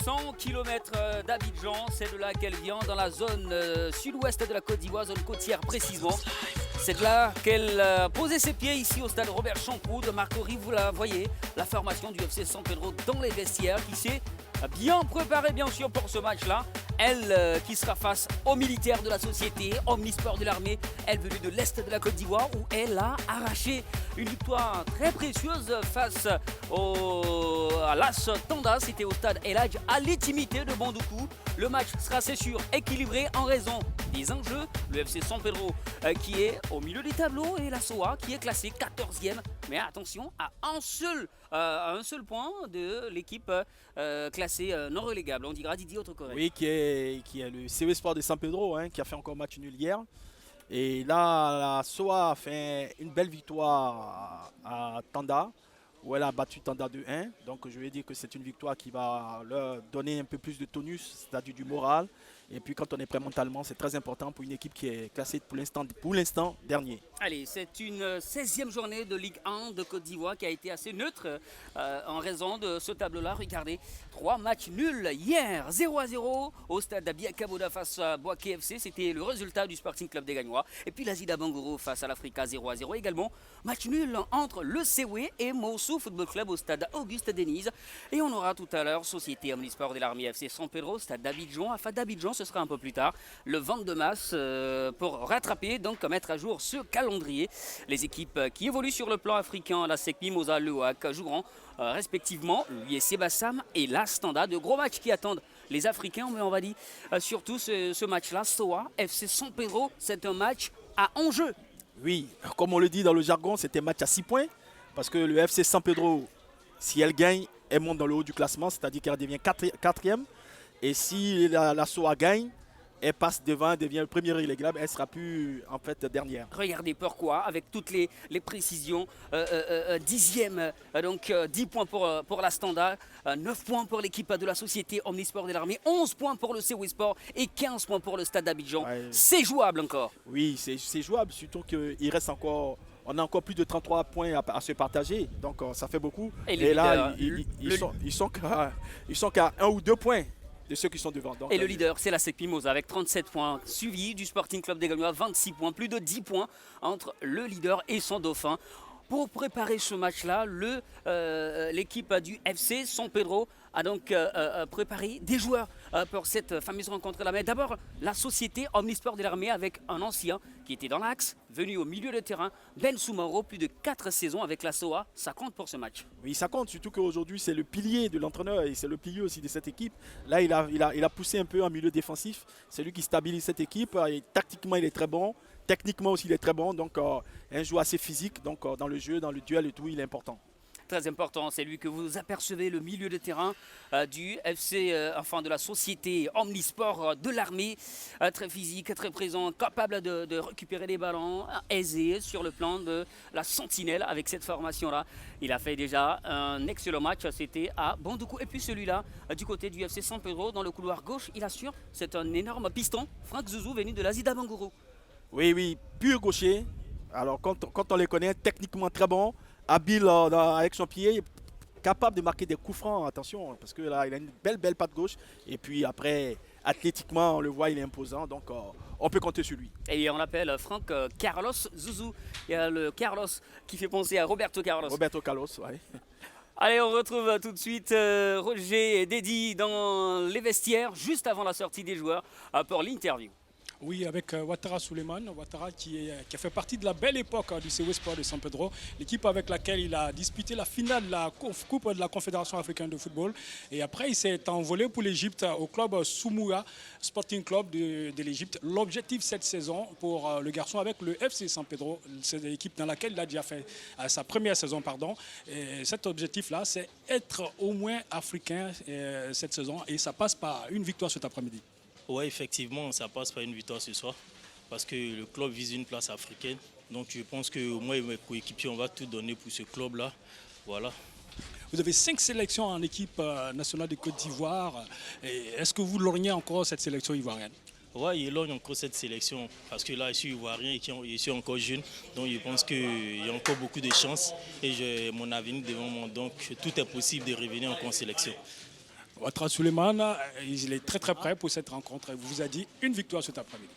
100 km d'Abidjan, c'est de là qu'elle vient, dans la zone sud-ouest de la Côte d'Ivoire, zone côtière précisément. C'est de là qu'elle posait ses pieds ici au stade Robert Champroux de Marcory. Vous la voyez, la formation du FC San Pedro dans les vestiaires qui s'est bien préparée bien sûr pour ce match-là. Elle qui sera face aux militaires de la société, omnisport de l'armée, elle venue de l'Est de la Côte d'Ivoire où elle a arraché une victoire très précieuse face à l'As Tanda. C'était au stade El Hadj à l'intimité de Bandoukou. Le match sera c'est sûr équilibré en raison des enjeux. Le FC San Pedro qui est au milieu des tableaux et la SOA qui est classée 14e. Mais attention à un seul point de l'équipe classée non relégable. On dira Didier Autocorrect. Oui, qui est le CW Sport de San Pedro, qui a fait encore match nul hier. Et là, la SOA a fait une belle victoire à Tanda, où elle a battu Tanda 2-1. Donc je vais dire que c'est une victoire qui va leur donner un peu plus de tonus, c'est-à-dire du moral. Et puis quand on est prêt mentalement, c'est très important pour une équipe qui est classée pour l'instant dernier. Allez, c'est une 16e journée de Ligue 1 de Côte d'Ivoire qui a été assez neutre en raison de ce tableau-là. Regardez, 3 matchs nuls hier, 0-0 au stade d'Abiakaboda face à Boaké FC. C'était le résultat du Sporting Club des Gagnois. Et puis l'Azida Bangoro face à l'Africa 0-0 également. Match nul entre le Sewe et Mossou Football Club au stade Auguste Denise. Et on aura tout à l'heure Société Omnisport de l'Armée FC San Pedro, stade d'Abidjan. Afin d'Abidjan, ce sera un peu plus tard, le 22 mars, pour rattraper, donc mettre à jour ce calendrier. Les équipes qui évoluent sur le plan africain, la SEC Mimosa, le OAC, joueront respectivement l'USC Bassam et la Standard. De gros matchs qui attendent les Africains, mais on va dire surtout ce match-là, SOA, FC San Pedro, c'est un match à enjeu. Oui, comme on le dit dans le jargon, c'était un match à 6 points, parce que le FC San Pedro, si elle gagne, elle monte dans le haut du classement, c'est-à-dire qu'elle devient 4e. Et si la SOA gagne, elle passe devant, elle devient le premier relégable, elle ne sera plus en fait dernière. Regardez pourquoi, avec toutes les précisions, dixième, donc 10 points pour la Standard, 9 points pour l'équipe de la Société Omnisport de l'Armée, 11 points pour le CW Sport et 15 points pour le Stade d'Abidjan. Ouais. C'est jouable encore. Oui, c'est jouable, surtout qu'il reste encore... On a encore plus de 33 points à se partager, donc ça fait beaucoup. Et là, ils sont qu'à 1 ou 2 points de ceux qui sont devant. Donc, et le leader, c'est la SEC Mimosa avec 37 points, suivi du Sporting Club des Gagnois, 26 points, plus de 10 points entre le leader et son dauphin. Pour préparer ce match-là, l'équipe du FC San Pedro a donc préparé des joueurs pour cette fameuse rencontre-là. Mais d'abord, la Société Omnisport de l'Armée avec un ancien qui était dans l'axe, venu au milieu de terrain, Ben Soumaro, plus de 4 saisons avec la SOA. Ça compte pour ce match. Oui, ça compte, surtout qu'aujourd'hui, c'est le pilier de l'entraîneur et c'est le pilier aussi de cette équipe. Là, il a poussé un peu en milieu défensif. C'est lui qui stabilise cette équipe. Et tactiquement, il est très bon. Techniquement aussi, il est très bon. Donc, un joueur assez physique. Donc, dans le jeu, dans le duel et tout, il est important. Très important, c'est lui que vous apercevez, le milieu de terrain du FC, enfin de la Société Omnisport de l'Armée. Très physique, très présent, capable de récupérer des ballons, aisé sur le plan de la sentinelle avec cette formation-là. Il a fait déjà un excellent match, c'était à Bandoukou. Et puis celui-là, du côté du FC San Pedro, dans le couloir gauche, il assure, c'est un énorme piston, Franck Zouzou, venu de l'Azida Bangoro. Oui, pur gaucher. Alors quand on les connaît, techniquement très bon. Habile avec son pied, capable de marquer des coups francs, attention, parce que là, il a une belle patte gauche. Et puis après, athlétiquement, on le voit, il est imposant, donc on peut compter sur lui. Et on l'appelle Franck Carlos Zouzou. Il y a le Carlos qui fait penser à Roberto Carlos. Roberto Carlos, oui. Allez, on retrouve tout de suite Roger et Dédi dans les vestiaires, juste avant la sortie des joueurs pour l'interview. Oui, avec Ouattara Souleymane, Ouattara qui a fait partie de la belle époque du CW Sport de San Pedro, l'équipe avec laquelle il a disputé la finale de la Coupe de la Confédération africaine de football. Et après, il s'est envolé pour l'Égypte au club Soumoura Sporting Club de l'Égypte. L'objectif cette saison pour le garçon avec le FC San Pedro, c'est l'équipe dans laquelle il a déjà fait sa première saison. Et cet objectif-là, c'est être au moins africain cette saison et ça passe par une victoire cet après-midi. Oui, effectivement, ça passe par une victoire ce soir parce que le club vise une place africaine. Donc je pense que moi et mes coéquipiers, on va tout donner pour ce club-là. Voilà. Vous avez 5 sélections en équipe nationale de Côte d'Ivoire. Est-ce que vous lorgnez encore cette sélection ivoirienne? Oui, il lorgne encore cette sélection parce que là, je suis ivoirien et je suis encore jeune. Donc je pense qu'il y a encore beaucoup de chances et j'ai mon avenir devant moi. Donc tout est possible de revenir encore en sélection. Ouattara Souleymane, il est très très prêt pour cette rencontre. Il vous a dit une victoire cet après-midi.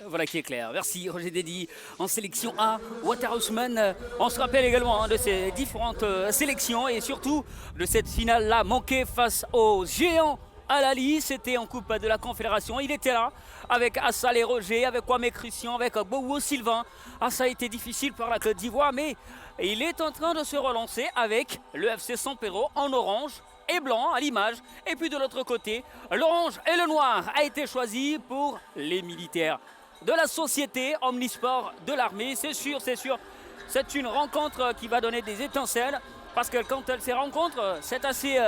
Voilà qui est clair. Merci Roger Dédy. En sélection A, Ouattara Souleymane. On se rappelle également de ces différentes sélections et surtout de cette finale-là manquée face aux géants Al Ahly. C'était en Coupe de la Confédération. Il était là avec Assal et Roger, avec Kwame Christian, avec Bowo Sylvain. Ça a été difficile pour la Côte d'Ivoire, mais il est en train de se relancer avec le FC San Pedro en orange et blanc à l'image. Et puis de l'autre côté, l'orange et le noir a été choisi pour les militaires de la société Omnisport de l'armée. C'est sûr, c'est une rencontre qui va donner des étincelles parce que quand elle se rencontre, c'est assez,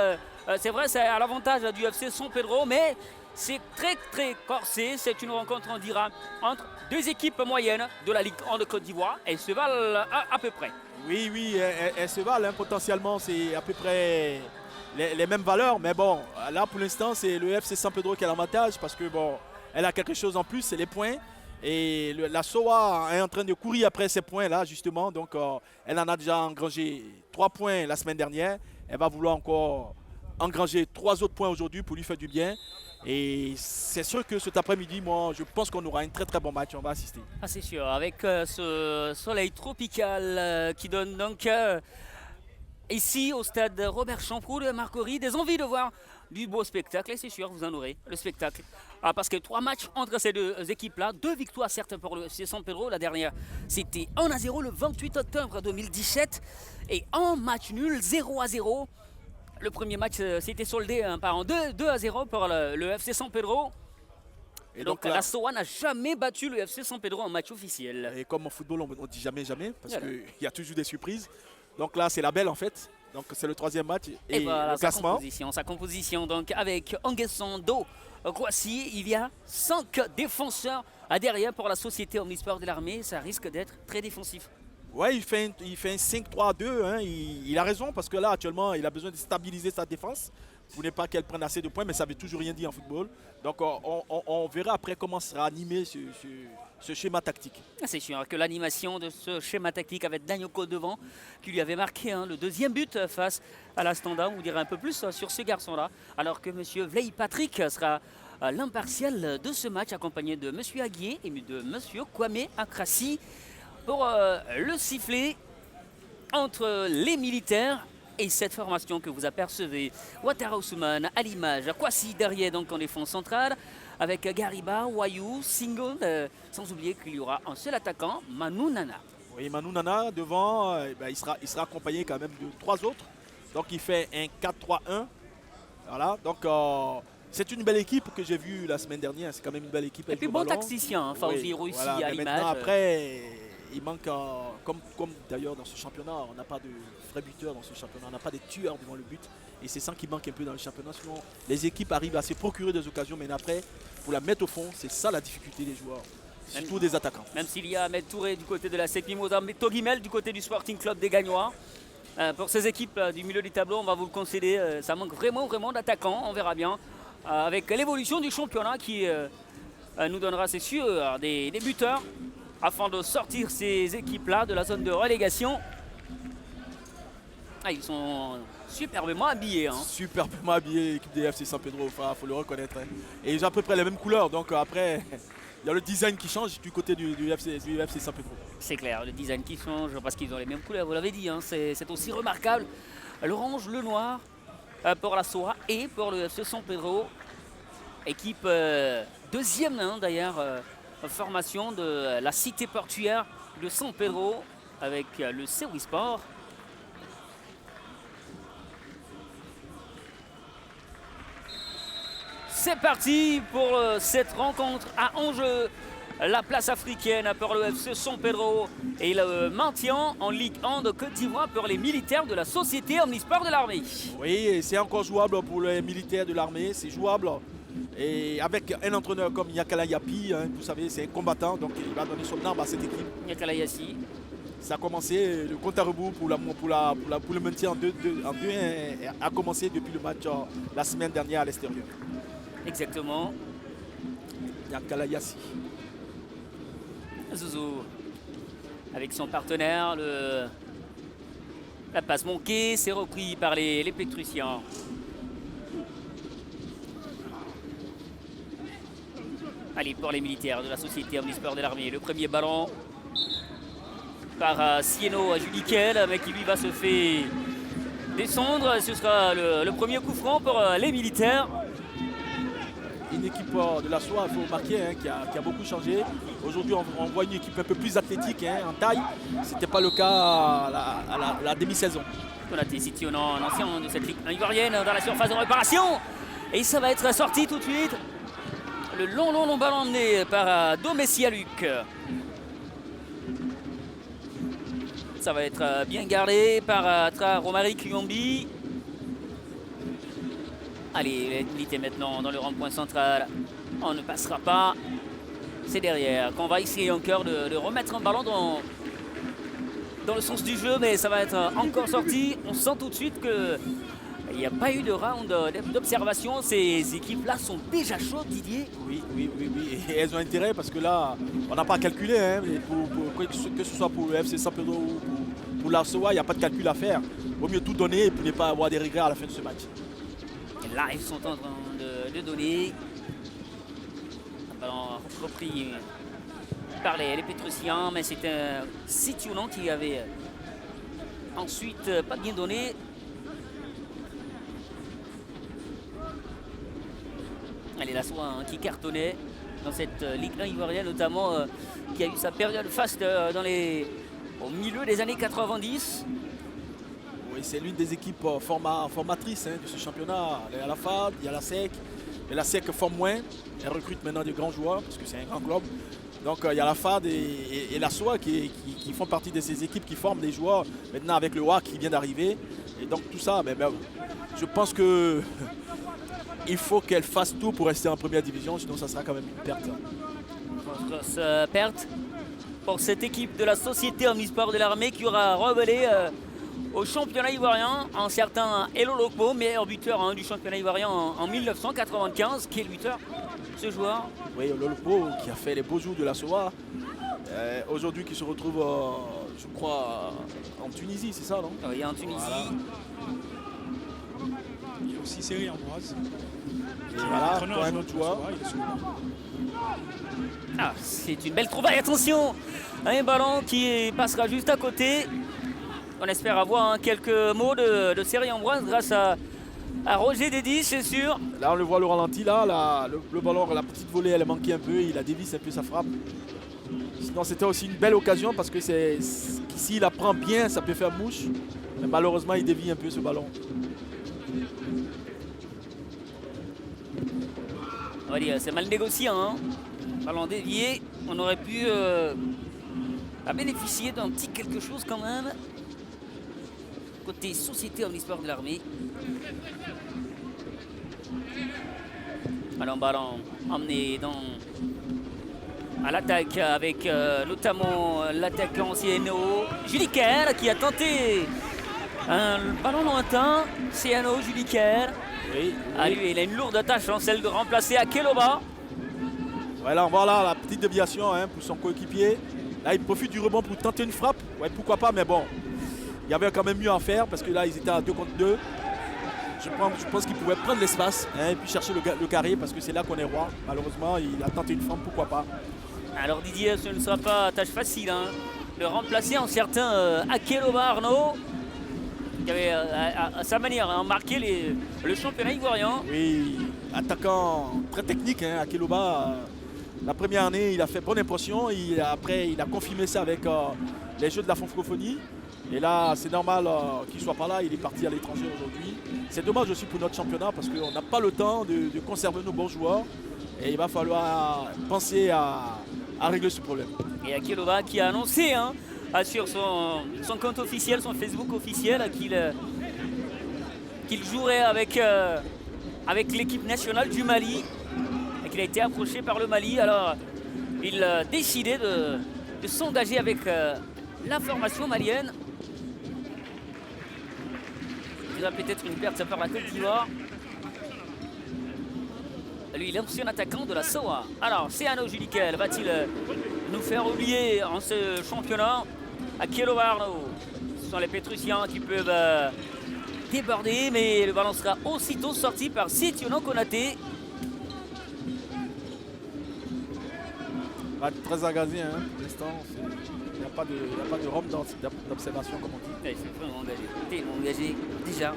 c'est vrai, c'est à l'avantage du FC San Pedro, mais c'est très très corsé. C'est une rencontre, on dira, entre deux équipes moyennes de la Ligue 1 de Côte d'Ivoire. Elles se valent à peu près. Oui, elles se valent, hein, potentiellement, c'est à peu près les mêmes valeurs, mais bon, là pour l'instant, c'est le FC San Pedro qui a l'avantage parce que bon, elle a quelque chose en plus, c'est les points. Et la SOA est en train de courir après ces points-là, justement. Donc, elle en a déjà engrangé 3 points la semaine dernière. Elle va vouloir encore engranger 3 autres points aujourd'hui pour lui faire du bien. Et c'est sûr que cet après-midi, moi, je pense qu'on aura un très très bon match. On va assister. Ah, c'est sûr, avec ce soleil tropical qui donne donc ici au stade Robert Champroux de Marcory des envies de voir du beau spectacle. Et c'est sûr, vous en aurez le spectacle. Parce que 3 matchs entre ces deux équipes-là, 2 victoires certes pour le FC San Pedro. La dernière, c'était 1-0 le 28 octobre 2017 et un match nul, 0-0. Le premier match s'était soldé par 2-0 pour le FC San Pedro. Et donc la SOA n'a jamais battu le FC San Pedro en match officiel. Et comme en football, on ne dit jamais, parce qu'il y a toujours des surprises. Donc là, c'est la belle en fait. Donc c'est le 3e match et voilà, le classement. Sa composition donc avec Anguesson, Do, Kouassi, il y a 5 défenseurs à derrière pour la société Omnisport de l'armée. Ça risque d'être très défensif. Ouais, il fait un 5-3-2. Hein. Il a raison parce que là, actuellement, il a besoin de stabiliser sa défense pour ne pas qu'elle prenne assez de points, mais ça ne veut toujours rien dire en football. Donc on verra après comment sera animé ce schéma tactique. C'est sûr que l'animation de ce schéma tactique avec Danyoko devant, qui lui avait marqué le 2e but face à la Standard, on dirait un peu plus sur ce garçon-là, alors que M. Vley Patrick sera l'impartial de ce match, accompagné de M. Aguier et de M. Kwame Akrassi pour le sifflet entre les militaires et cette formation que vous apercevez. Ouattara Souleymane à l'image, Kouassi derrière donc en défense centrale, avec Gariba, Wayou, Singo, sans oublier qu'il y aura un seul attaquant, Manu Nana. Oui, Manu Nana devant, il sera accompagné quand même de 3 autres. Donc il fait un 4-3-1. Voilà, donc c'est une belle équipe que j'ai vue la semaine dernière. C'est quand même une belle équipe. Et puis bon tacticien, Fawzi Roussi à l'image. Après, il manque, comme d'ailleurs dans ce championnat, on n'a pas de vrais buteurs dans ce championnat, on n'a pas de tueurs devant le but. Et c'est ça qui manque un peu dans le championnat. Sinon, les équipes arrivent à se procurer des occasions, mais après, pour la mettre au fond, c'est ça la difficulté des joueurs, surtout des attaquants. Même s'il y a Ahmed Touré du côté de la SEC Mimosa, mais Togimel du côté du Sporting Club des Gagnois. Pour ces équipes du milieu du tableau, on va vous le concéder, ça manque vraiment d'attaquants, on verra bien. Avec l'évolution du championnat qui nous donnera, c'est sûr, des buteurs afin de sortir ces équipes-là de la zone de relégation. Ils sont superbement habillés. Superbement habillés, l'équipe des FC San Pedro, il faut le reconnaître. Hein. Et ils ont à peu près les mêmes couleurs, donc après, il y a le design qui change du côté du FC San Pedro. C'est clair, le design qui change parce qu'ils ont les mêmes couleurs, vous l'avez dit, c'est aussi remarquable. L'orange, le noir pour la SOA et pour le FC San Pedro. Équipe 2e d'ailleurs, formation de la cité portuaire de San Pedro avec le Sewi Sport. C'est parti pour cette rencontre à enjeu. La place africaine pour le FC San Pedro et le maintien en Ligue 1 de Côte d'Ivoire pour les militaires de la société Omnisport de l'armée. Oui, c'est encore jouable pour les militaires de l'armée, c'est jouable. Et avec un entraîneur comme Yakala Yapi, vous savez, c'est un combattant, donc il va donner son arme à cette équipe. Yakala Yassi. Ça a commencé, le compte à rebours pour le maintien en 2-1 a commencé depuis le match la semaine dernière à l'extérieur. Exactement. Yakala Yassi. Zouzou avec son partenaire, la passe manquée, c'est repris par les Pétrusiens. Allez, pour les militaires de la Société Omnisport de l'Armée. Le premier ballon par Sieno à Judiquel, mais qui lui va se faire descendre. Ce sera le premier coup franc pour les militaires. Une équipe de la SOA, il faut remarquer, hein, qui a beaucoup changé. Aujourd'hui, on voit une équipe un peu plus athlétique, hein, en taille. Ce n'était pas le cas à la demi-saison. Konaté situé un ancien de cette ligue ivoirienne dans la surface de réparation. Et ça va être sorti tout de suite. Le long ballon emmené par Domessia Luc. Ça va être bien gardé par Romaric Yombi. Allez, les militaires maintenant dans le rond-point central. On ne passera pas. C'est derrière qu'on va essayer encore de remettre un ballon dans le sens du jeu, mais ça va être encore sorti. On sent tout de suite qu'il n'y a pas eu de round d'observation. Ces équipes-là sont déjà chaudes, Didier. Oui. Et elles ont intérêt parce que là, on n'a pas calculé. Hein, que ce soit pour le FC San Pedro ou pour la SOA, il n'y a pas de calcul à faire. Il vaut mieux tout donner pour ne pas avoir des regrets à la fin de ce match. Et là, ils sont en train de donner. Un ballon repris par les Pétrusiens, mais c'est un Situnan qui avait ensuite pas bien donné. Allez, la SOA hein, qui cartonnait dans cette Ligue 1 ivoirienne, notamment qui a eu sa période faste au milieu des années 90. Oui, c'est l'une des équipes formatrices hein, de ce championnat. Il y a la FAD, il y a la SEC. Mais la SEC forme moins. Elle recrute maintenant des grands joueurs parce que c'est un grand club. Donc il y a la FAD et la SOA qui font partie de ces équipes qui forment des joueurs. Maintenant avec le WAC qui vient d'arriver. Et donc tout ça, je pense que il faut qu'elle fasse tout pour rester en première division. Sinon ça sera quand même une perte. Grosse perte pour cette équipe de la Société Omnisport de l'Armée qui aura rebellé au championnat ivoirien, un certain Elo Lokbo, meilleur buteur hein, du championnat ivoirien en 1995. Qui est le buteur, ce joueur? Oui, Elo Lokbo qui a fait les beaux jours de la SOA. Aujourd'hui qui se retrouve, je crois, en Tunisie, c'est ça, non? Oui, en Tunisie. Voilà. Il y a aussi Série Ambroise. Et voilà, pour un autre joueur. Ah, c'est une belle trouvaille, attention! Un ballon qui passera juste à côté. On espère avoir hein, quelques mots de Série Ambroise grâce à Roger Dédis, c'est sûr. Là, on le voit le ralenti, là, le ballon, la petite volée, elle manquait un peu, il a dévissé un peu sa frappe. Sinon, c'était aussi une belle occasion parce que s'il la prend bien, ça peut faire mouche. Mais malheureusement, il dévie un peu ce ballon. On va dire, c'est mal négocié, hein. Ballon dévié, on aurait pu bénéficier d'un petit quelque chose quand même. Côté Société Omnisport de l'Armée. Alors, ballon emmené à l'attaque avec notamment l'attaquant Sieno Judiquel qui a tenté un ballon lointain. Sieno Judiquel. Oui. Ah, lui, il a une lourde tâche, hein, celle de remplacer Akeloba. Voilà, on voit là la petite déviation hein, pour son coéquipier. Là, il profite du rebond pour tenter une frappe. Ouais, pourquoi pas, mais bon. Il y avait quand même mieux à faire parce que là, ils étaient à 2 contre 2. Je pense qu'il pouvait prendre l'espace hein, et puis chercher le carré parce que c'est là qu'on est roi. Malheureusement, il a tenté une frappe, pourquoi pas. Alors Didier, ce ne sera pas tâche facile hein, de remplacer un certain Akeloba Arnaud qui avait à sa manière hein, marqué le championnat ivoirien. Oui, attaquant très technique, hein, Akeloba. La première année, il a fait bonne impression. Après, il a confirmé ça avec les Jeux de la francophonie. Et là, c'est normal qu'il ne soit pas là. Il est parti à l'étranger aujourd'hui. C'est dommage aussi pour notre championnat parce qu'on n'a pas le temps de conserver nos bons joueurs. Et il va falloir penser à régler ce problème. Et Akeloba qui a annoncé hein, sur son compte officiel, son Facebook officiel, qu'il jouerait avec l'équipe nationale du Mali. Et qu'il a été approché par le Mali. Alors, il a décidé de s'engager avec la formation malienne. Il a peut-être une perte par la Côte d'Ivoire. Lui, il est aussi un attaquant de la SOA. Alors, Sieno Judiquel va-t-il nous faire oublier en ce championnat? Akeloba Arnaud. Ce sont les Pétrusiens qui peuvent déborder, mais le ballon sera aussitôt sorti par Situnan Konaté. Bah, très engagé, hein, pour l'instant. Il n'y a pas de rhum d'observation, comme on dit. Ouais, c'est vraiment engagé. Tellement engagé. Déjà,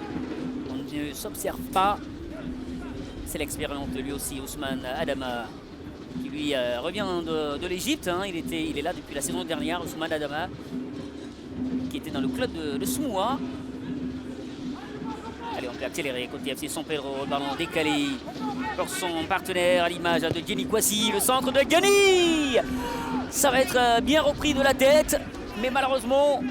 on ne s'observe pas. C'est l'expérience de lui aussi, Ousmane Adama, qui lui revient de l'Égypte. Hein. Il est là depuis la saison dernière, Ousmane Adama, qui était dans le club de Soumoua. Allez, on peut accélérer côté FC San Pedro, le ballon décalé pour son partenaire à l'image de Geni Kwasi, le centre de Geni. Ça va être bien repris de la tête, mais malheureusement,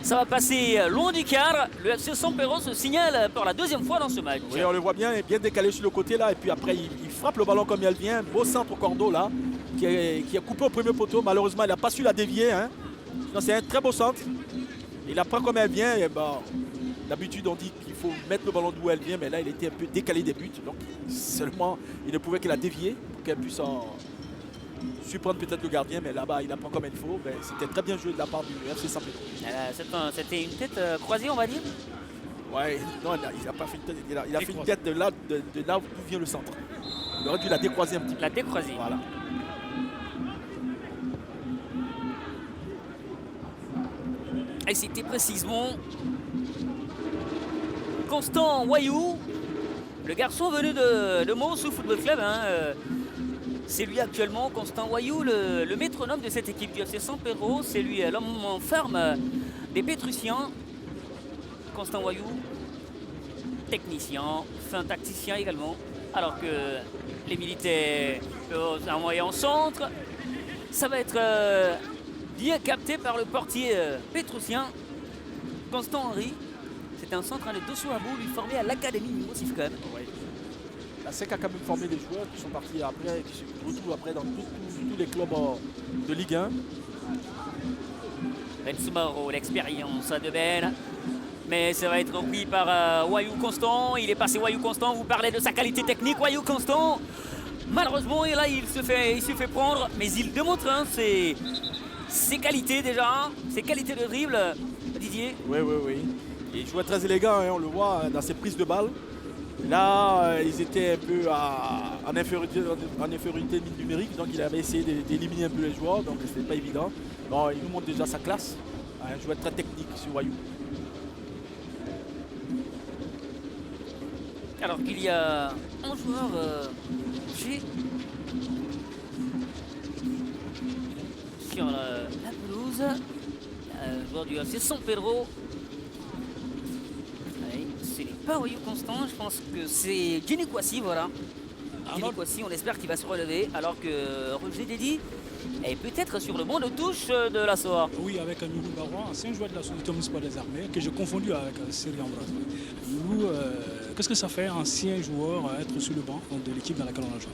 ça va passer loin du cadre. Le FC San Pedro se signale pour la deuxième fois dans ce match. Oui, on le voit bien, bien décalé sur le côté là, et puis après il frappe le ballon comme il vient. Beau centre au cordeau là, qui a coupé au premier poteau. Malheureusement, il n'a pas su la dévier. Hein. C'est un très beau centre. Il la prend comme elle vient. Et bah, d'habitude, on dit qu'il faut mettre le ballon d'où elle vient, mais là, il était un peu décalé des buts. Donc, seulement, il ne pouvait que la dévier pour qu'elle puisse surprendre peut-être le gardien, mais là-bas, il la prend comme il faut. C'était très bien joué de la part du FC San Pedro. C'était une tête croisée, on va dire. Ouais, non, il n'a pas fait une tête. Il a fait une tête de là où vient le centre. Il aurait dû la décroiser un petit peu. La décroiser. Voilà. Et c'était précisément Constant Wayou, le garçon venu de Montsou Football Club. Hein, c'est lui actuellement, Constant Wayou, le métronome de cette équipe du FC San Pedro. C'est lui l'homme en ferme des Pétrusiens. Constant Wayou, technicien, fin tacticien également. Alors que les militaires peuvent envoyer en centre. Ça va être bien capté par le portier pétrusien, Constant Henry. C'est un centre de Dosso-Abou, lui formé à l'Académie Mimosif quand même. Ouais. La SEC a quand même formé des joueurs qui sont partis après, qui se retrouvent après dans tous les clubs de Ligue 1. Ben Soumaro, l'expérience de Ben. Mais ça va être repris par Wayou Constant. Il est passé Wayou Constant, vous parlez de sa qualité technique, Wayou Constant. Malheureusement, et là, il se fait prendre, mais il démontre ses qualités déjà, ses qualités de dribble, Didier. Oui. Il jouait très élégant, hein, on le voit dans ses prises de balles. Là, ils étaient un peu en infériorité numérique, donc il avait essayé d'éliminer un peu les joueurs, donc c'était pas évident. Bon, il nous montre déjà sa classe, un joueur très technique sur Wayou. Alors qu'il y a un joueur sur la pelouse, un joueur du FC San Pedro. Ce n'est pas Wayou Constant, je pense que c'est Geni Kwasi, voilà. Geni Kwasi, on espère qu'il va se relever, alors que Roger Dédi est peut-être sur le banc de touche de la SOA. Oui, avec Nourou Baroua, ancien joueur de la Société municipale des armées, que j'ai confondu avec Seri Ambroise. Nourou, qu'est-ce que ça fait, ancien joueur, être sur le banc de l'équipe dans laquelle on a joué?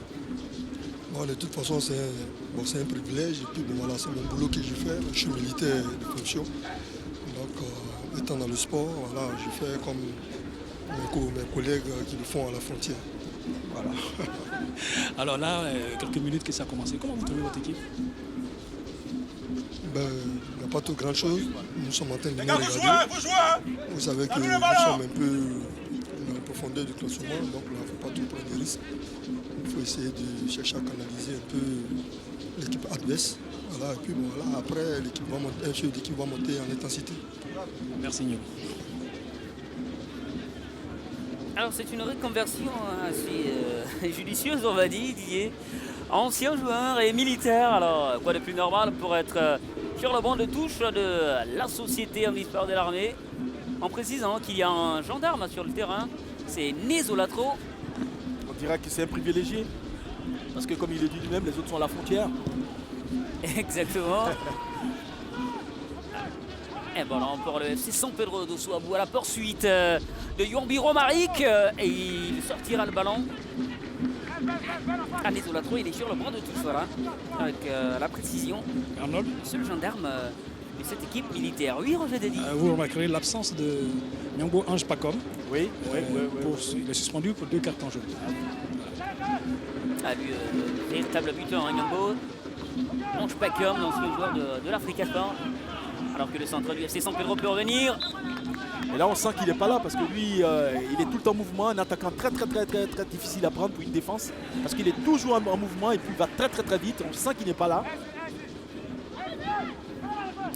Bon, de toute façon, c'est un privilège. Et puis, bon, voilà, c'est mon boulot que je fais. Je suis militaire de fonction. Donc, étant dans le sport, voilà, je fais comme mes collègues qui le font à la frontière. Voilà. Alors là, quelques minutes que ça a commencé. Comment vous trouvez votre équipe? Il n'y a pas tout grand chose. Nous sommes en train de nous regarder. Vous savez que nous sommes un peu en profondeur du classement, donc là, il ne faut pas tout prendre de risques. Il faut essayer de chercher à canaliser un peu l'équipe adverse. Voilà, et puis bon, voilà, après, l'équipe va monter en intensité. Merci Nio. Alors c'est une reconversion assez judicieuse, on va dire, Didier. Ancien joueur et militaire, alors quoi de plus normal pour être sur le banc de touche de la Société municipale de l'armée, en précisant qu'il y a un gendarme sur le terrain, c'est Nezolatro. On dirait que c'est un privilégié, parce que comme il le dit lui-même, les autres sont à la frontière. Exactement. Et voilà pour le FC San Pedro Dosso-Abou à la poursuite de Yombi Romaric et il sortira le ballon. Nezolatro, il est sur le banc de touche, voilà, avec la précision. Arnold, le seul gendarme de cette équipe militaire. Oui, Roger Dédi. vous remarquerez l'absence de Nyambo Ange Pacom. Oui. Il est suspendu pour 2 cartons jaunes. Lui, véritable buteur, hein, Nyambo. Ange Pacom, l'ancien joueur de l'Africa Sport. Alors que le centre du FC San Pedro peut revenir. Et là, on sent qu'il n'est pas là parce que lui, il est tout le temps en mouvement, un attaquant très difficile à prendre pour une défense parce qu'il est toujours en mouvement et puis il va très vite. On sent qu'il n'est pas là.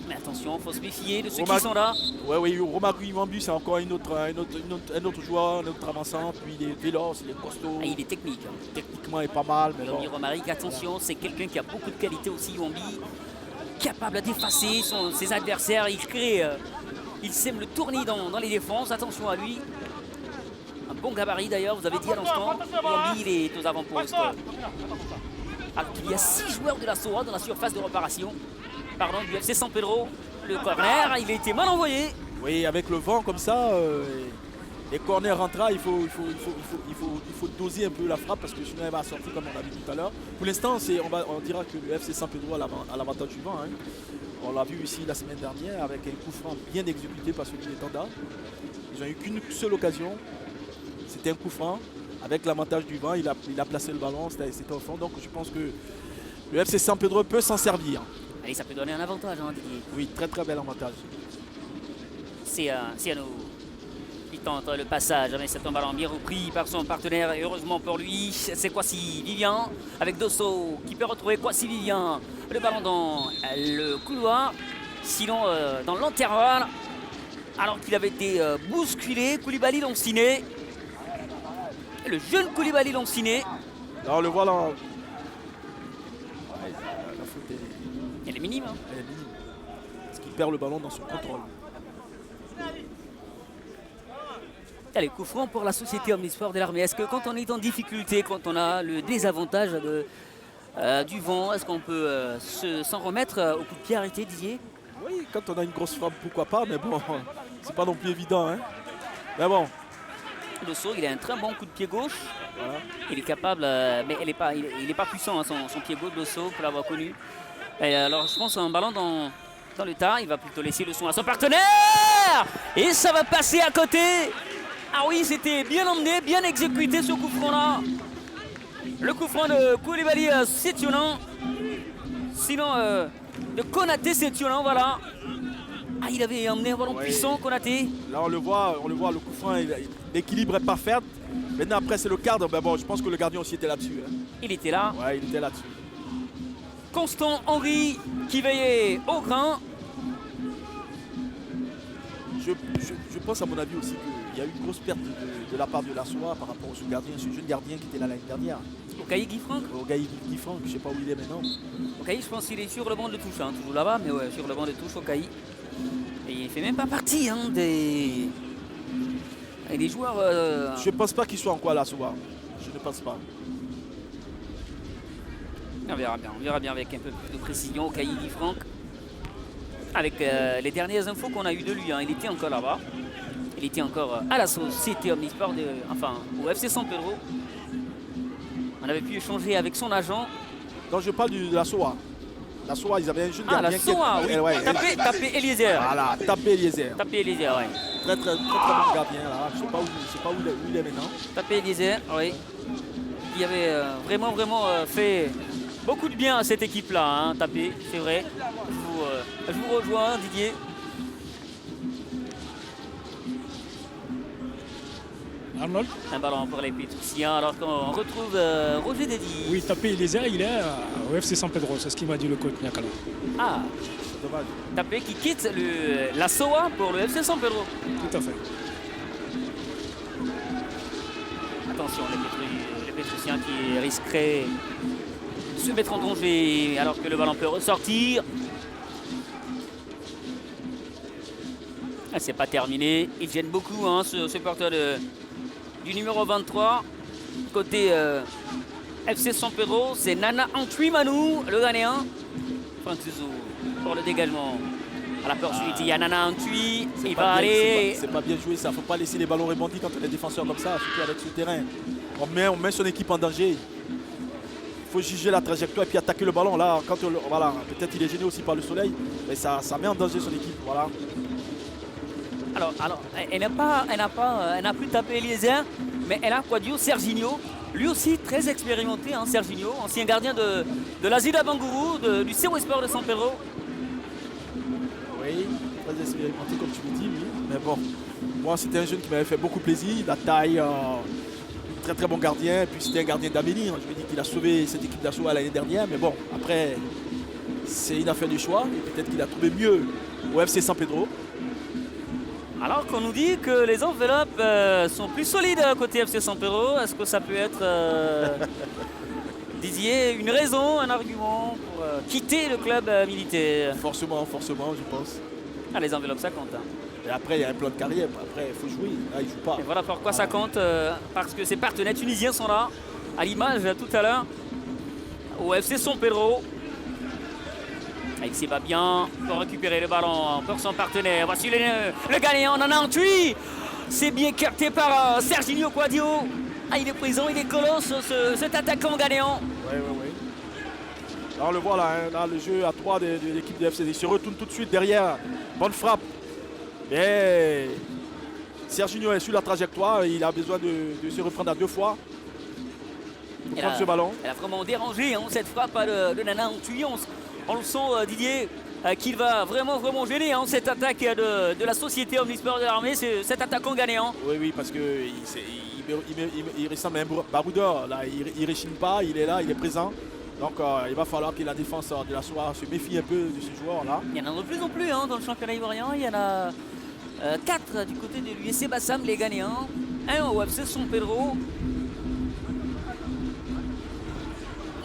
Mais attention, il faut se méfier de ceux qui sont là. Oui, Romaric Iwambi, c'est encore un autre joueur, un autre avançant. Puis il est véloce, il est costaud. Ah, il est technique. Hein. Techniquement, il est pas mal. Mais Iwambi Romaric, attention, c'est quelqu'un qui a beaucoup de qualité aussi, Iwambi. Capable d'effacer ses adversaires. Il crée, il sème le tournis dans les défenses. Attention à lui. Un bon gabarit d'ailleurs, vous avez dit à l'instant. Iwambi, il est aux avant-postes. Alors qu'il y a 6 joueurs de la SOA dans la surface de réparation. Pardon, du FC San Pedro. Le corner, il a été mal envoyé. Oui, avec le vent comme ça, les corners rentrent, il faut doser un peu la frappe parce que sinon elle va sortir comme on a vu tout à l'heure. Pour l'instant, on dira que le FC San Pedro a l'avantage du vent. Hein. On l'a vu ici la semaine dernière avec un coup franc bien exécuté par celui des Tanda. Ils n'ont eu qu'une seule occasion. C'était un coup franc. Avec l'avantage du vent, il a placé le ballon, c'était au fond. Donc je pense que le FC San Pedro peut s'en servir. Allez, ça peut donner un avantage, hein, Didier. Oui, très bel avantage. C'est à nous. Il tente le passage, mais c'est un ballon bien repris par son partenaire. Et heureusement pour lui, c'est Kwasi Vivian avec Dosso qui peut retrouver Kwasi Vivian. Le ballon dans le couloir, sinon dans l'intervalle. Alors qu'il avait été bousculé, Koulibaly Lonciné. Le jeune Koulibaly Lonciné. Là, on le voit là. Elle est minime. Hein. Elle est minime. Parce qu'il perd le ballon dans son contrôle. Allez, coup franc pour la société Omnisport de l'Armée. Est-ce que quand on est en difficulté, quand on a le désavantage du vent, est-ce qu'on peut s'en remettre au coup de pied arrêté, Didier? Oui, quand on a une grosse frappe, pourquoi pas, mais bon, c'est pas non plus évident. Hein. Mais bon. Dosso, il a un très bon coup de pied gauche. Voilà. Il est capable, mais il n'est pas puissant, hein, son pied gauche, Dosso, pour l'avoir connu. Et alors, je pense un ballon dans le tas, il va plutôt laisser le son à son partenaire. Et ça va passer à côté. Ah oui, c'était bien emmené, bien exécuté ce coup franc-là. Le coup franc de Koulibaly Sétionan. Sinon, de Konaté Sétionan, voilà. Ah, il avait emmené un ballon puissant, Konaté. Là, on le voit, le coup franc, l'équilibre est parfait. Maintenant, après, c'est le cadre. Ben bon, je pense que le gardien aussi était là-dessus. Hein. Il était là. Ouais, il était là-dessus. Constant Henry qui veillait au grain. Je pense à mon avis aussi qu'il y a eu une grosse perte de la part de la SOA par rapport à ce jeune gardien qui était là l'année dernière. Okaï Guy Franck. Okaï Guy Franck, je ne sais pas où il est maintenant. Okaï, je pense qu'il est sur le banc de touche, hein, toujours là-bas, mais ouais, sur le banc de touche, Okaï. Et il ne fait même pas partie hein, des joueurs. Je ne pense pas qu'il soit encore à la SOA. Je ne pense pas. On verra bien avec un peu plus de précision. Okaï Guy Franck. Avec les dernières infos qu'on a eues de lui, hein, il était encore là-bas. Il était encore à la société Omnisport, au FC San Pedro. On avait pu échanger avec son agent. Donc je parle de la SOA. La SOA, ils avaient un jeune gardien. La SOA, oui. Ouais, Tapé Eliezer. Voilà, Tapé Eliezer. Tapé Eliezer, oui. Très bon gardien, là. Je ne sais pas où il est maintenant. Tapé Eliezer, oui. Il avait vraiment fait beaucoup de bien à cette équipe-là, hein, Tapé, c'est vrai. Je vous rejoins, Didier. Arnold. Un ballon pour les Pétrusiens, alors qu'on retrouve Roger Dédi. Oui, Tapé Eliezer, il est au FC San Pedro, c'est ce qu'il m'a dit le coach Niakala. Ah, c'est dommage. Tapé qui quitte la SOA pour le FC San Pedro. Tout à fait. Attention, les Pétrusiens qui risqueraient de se mettre en danger alors que le ballon peut ressortir. Ah, c'est pas terminé. Il gêne beaucoup hein, ce porteur du numéro 23. Côté FC San Pedro, c'est Nana Antwi-Manu, le Ghanéen. Franck Zizou pour le dégagement. À la poursuite, il y a Nana Antwi. Il va aller. C'est pas bien joué ça. Faut pas laisser les ballons rebondir quand on est défenseur comme ça, surtout avec ce terrain. On met son équipe en danger. Il faut juger la trajectoire et puis attaquer le ballon. Là, quand voilà, peut-être il est gêné aussi par le soleil, mais ça met en danger son équipe. Voilà. Alors, elle n'a plus tapé Eliezer, mais elle a Kwadio Serginho, lui aussi très expérimenté, hein, Serginho, ancien gardien de l'Azida Bangourou, du CEW Sport de San Pedro. Oui, très expérimenté comme tu le dis, oui. Mais bon, Moi, c'était un jeune qui m'avait fait beaucoup plaisir. La taille, très très bon gardien. Et puis c'était un gardien d'Amélie. Je me dis qu'il a sauvé cette équipe d'assaut l'année dernière. Mais bon, après, c'est une affaire de choix. Et peut-être qu'il a trouvé mieux au FC San Pedro. Alors qu'on nous dit que les enveloppes sont plus solides côté FC San Pedro, est-ce que ça peut être, Didier, une raison, un argument pour quitter le club militaire? Forcément, je pense. Ah, les enveloppes, ça compte. Hein. Et après, il y a un plan de carrière. Après, il faut jouer. Là, il ne joue pas. Et voilà pourquoi ça compte, parce que ses partenaires tunisiens sont là, à l'image tout à l'heure, au FC San Pedro. Il s'y va bien pour récupérer le ballon pour son partenaire. Voici le gagnant, Nanantui. C'est bien capté par Serginho Quadio. Ah, il est présent, il est colosse, cet attaquant gagnant. Oui. Là, on le voit là, hein, là, le jeu à 3 de l'équipe de FC. Il se retourne tout de suite derrière. Bonne frappe. Mais Serginho est sur la trajectoire. Il a besoin de se reprendre à 2 fois. Pour prendre ce ballon. Elle a vraiment dérangé hein, cette frappe de Nanantui. On le sent, Didier, qu'il va vraiment gêner hein, cette attaque de la société Omnisport de l'armée, c'est cet attaquant gagnant. Oui, parce qu'il ressemble à un baroudeur. Là, il ne réchigne pas, il est là, il est présent. Donc il va falloir que la défense de la SOA se méfie un peu de ce joueur-là. Il y en a de plus en plus hein, dans le championnat ivoirien. Il y en a 4 du côté de l'USC Bassam, les gagnants. 1 au FC San Pedro.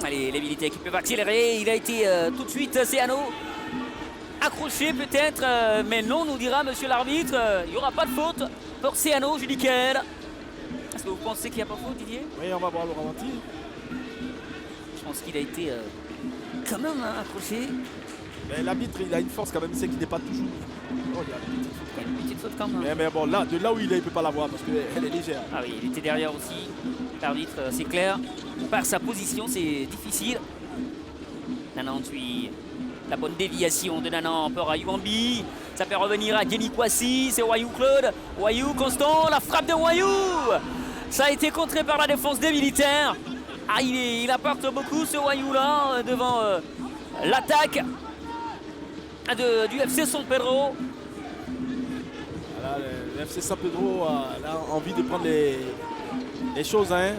Allez, les militaires qui peuvent accélérer. Il a été tout de suite, Céano, accroché peut-être. Mais non, nous dira monsieur l'arbitre. Il n'y aura pas de faute pour Céano, Judicael. Est-ce que vous pensez qu'il n'y a pas de faute, Didier? Oui, on va voir le ralenti. Je pense qu'il a été quand même hein, accroché. Mais l'arbitre, il a une force quand même, c'est qu'il n'est pas toujours. Oh, il y a une petite faute quand même. Mais bon, là, de là où il est, il ne peut pas la voir parce qu'elle est légère. Ah oui, il était derrière aussi. L'arbitre, c'est clair. Par sa position, c'est difficile. Nanantui, la bonne déviation de Nanan pour Ayouambi. Ça fait revenir à Jenny Kwasi. C'est Wayou Claude. Wayou Constant. La frappe de Wayou. Ça a été contré par la défense des militaires. Ah, il apporte beaucoup ce Wayou là devant l'attaque du FC San Pedro. Voilà, le FC San Pedro a envie de prendre les choses. Hein.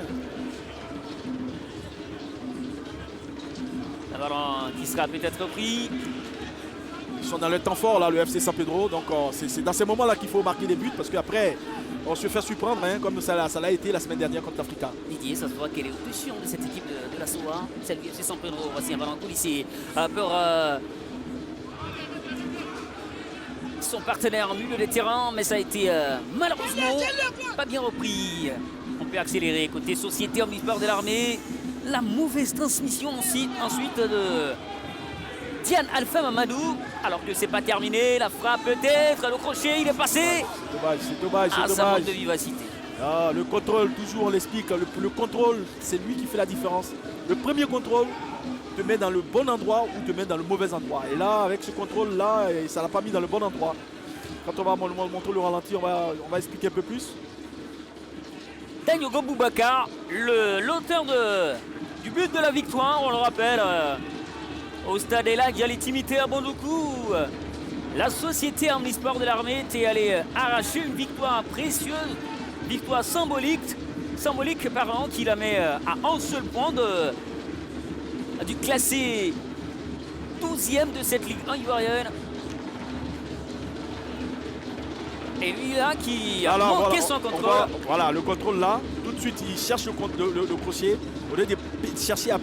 Un ballon qui sera peut-être pris. Ils sont dans le temps fort là, le FC San Pedro. Donc c'est dans ces moments-là qu'il faut marquer des buts parce qu'après on se fait surprendre hein, comme ça l'a été la semaine dernière contre l'Africa. Didier, ça se voit qu'elle est au-dessus de cette équipe de la SOA, celle du FC San Pedro. Voici un ballon coulissé pour son partenaire en milieu de terrain, mais ça a été malheureusement pas bien repris. On peut accélérer côté Société Omnisport de l'armée. La mauvaise transmission ensuite de Diane Alpha Mamadou, alors que c'est pas terminé. La frappe peut-être, le crochet il est passé. C'est dommage. Ça manque de vivacité. Ah, le contrôle, toujours on l'explique, le contrôle c'est lui qui fait la différence. Le premier contrôle te met dans le bon endroit ou te met dans le mauvais endroit. Et là, avec ce contrôle-là, ça l'a pas mis dans le bon endroit. Quand on va montrer le ralenti, on va expliquer un peu plus. Danyogo Boubacar, l'auteur du but de la victoire, on le rappelle, au stade Elag, à l'intimité à Bondoukou. La société Omnisport de l'armée était allée arracher une victoire précieuse, victoire symbolique pardon, qui la met à un seul point du classé 12e de cette Ligue 1 ivoirienne. Et lui là qui a manqué son contrôle. Voilà, le contrôle là, tout de suite il cherche le crochet au lieu de chercher à...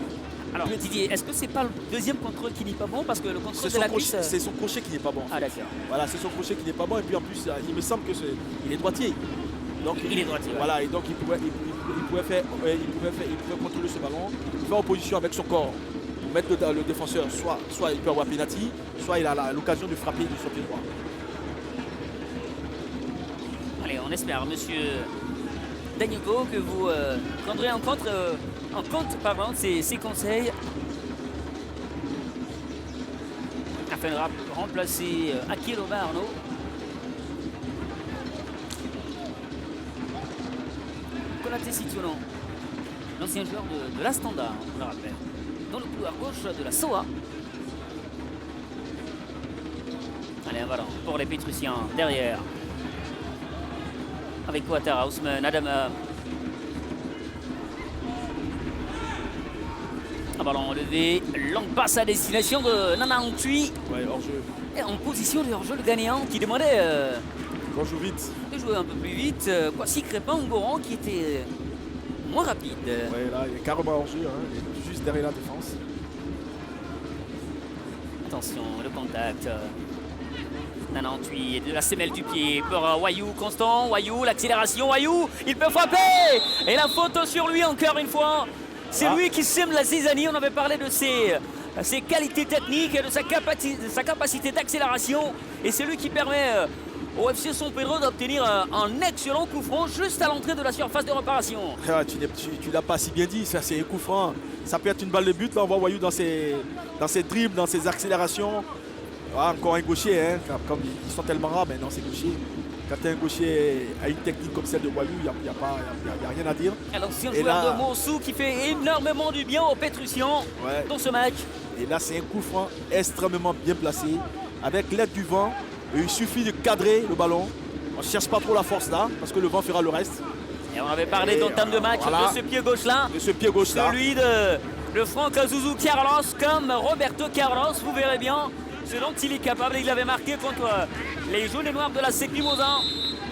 Alors Didier, est-ce que c'est pas le deuxième contrôle qui n'est pas bon parce que le contrôle de la cuisse... C'est son crochet qui n'est pas bon. Ah d'accord. Voilà, c'est son crochet qui n'est pas bon et puis en plus il me semble qu'il est droitier. Donc, il est droitier. Voilà, et donc il pouvait contrôler ce ballon, faire opposition avec son corps, mettre le défenseur, soit il peut avoir pénalty, soit il a l'occasion de frapper de son pied droit. Allez, on espère, monsieur Danyogo, que vous prendrez en compte ces conseils afin de remplacer Akilo Barno. Konaté Situno, l'ancien joueur de la Standard, on le rappelle, dans le couloir gauche de la SOA. Allez, un ballon pour les Pétrusiens derrière. avec Ouattara, Ousmane, Adam. Un ballon levé, longue passe à destination de Nana Ntui. Ouais, hors-jeu. Et en position de hors-jeu, le gagnant qui demandait On joue vite. de jouer un peu plus vite. Kwasi Crépin Ngoran qui était moins rapide. Ouais, là, il est carrément hors-jeu, hein. Il est juste derrière la défense. Attention, le contact. Nana Ntui de la semelle du pied pour Wayou Constant. Wayou, l'accélération, Wayou, il peut frapper. Et la faute sur lui encore une fois. C'est lui qui sème la zizanie. On avait parlé de ses qualités techniques et de sa capacité d'accélération. Et c'est lui qui permet au FC San Pedro d'obtenir un excellent coup franc juste à l'entrée de la surface de réparation. Ah, tu l'as pas si bien dit, ça c'est un coup franc. Ça peut être une balle de but. Là, on voit Wayou dans ses dribbles, dans ses accélérations. Ah, encore un gaucher, hein. Comme ils sont tellement rares, mais non, c'est gaucher. Quand tu as un gaucher à une technique comme celle de Wayou, il n'y a rien à dire. Alors, c'est un joueur de Montsou qui fait énormément du bien aux Pétrusians dans ce match. Et là, c'est un coup franc extrêmement bien placé. Avec l'aide du vent, il suffit de cadrer le ballon. On ne cherche pas trop la force là, parce que le vent fera le reste. Et on avait parlé d'entame de match de ce pied gauche-là. De ce pied gauche-là. Celui de Franck Zouzou Carlos comme Roberto Carlos, vous verrez bien ce dont il est capable. Il avait marqué contre les jaunes et noirs de la SEC Mimosas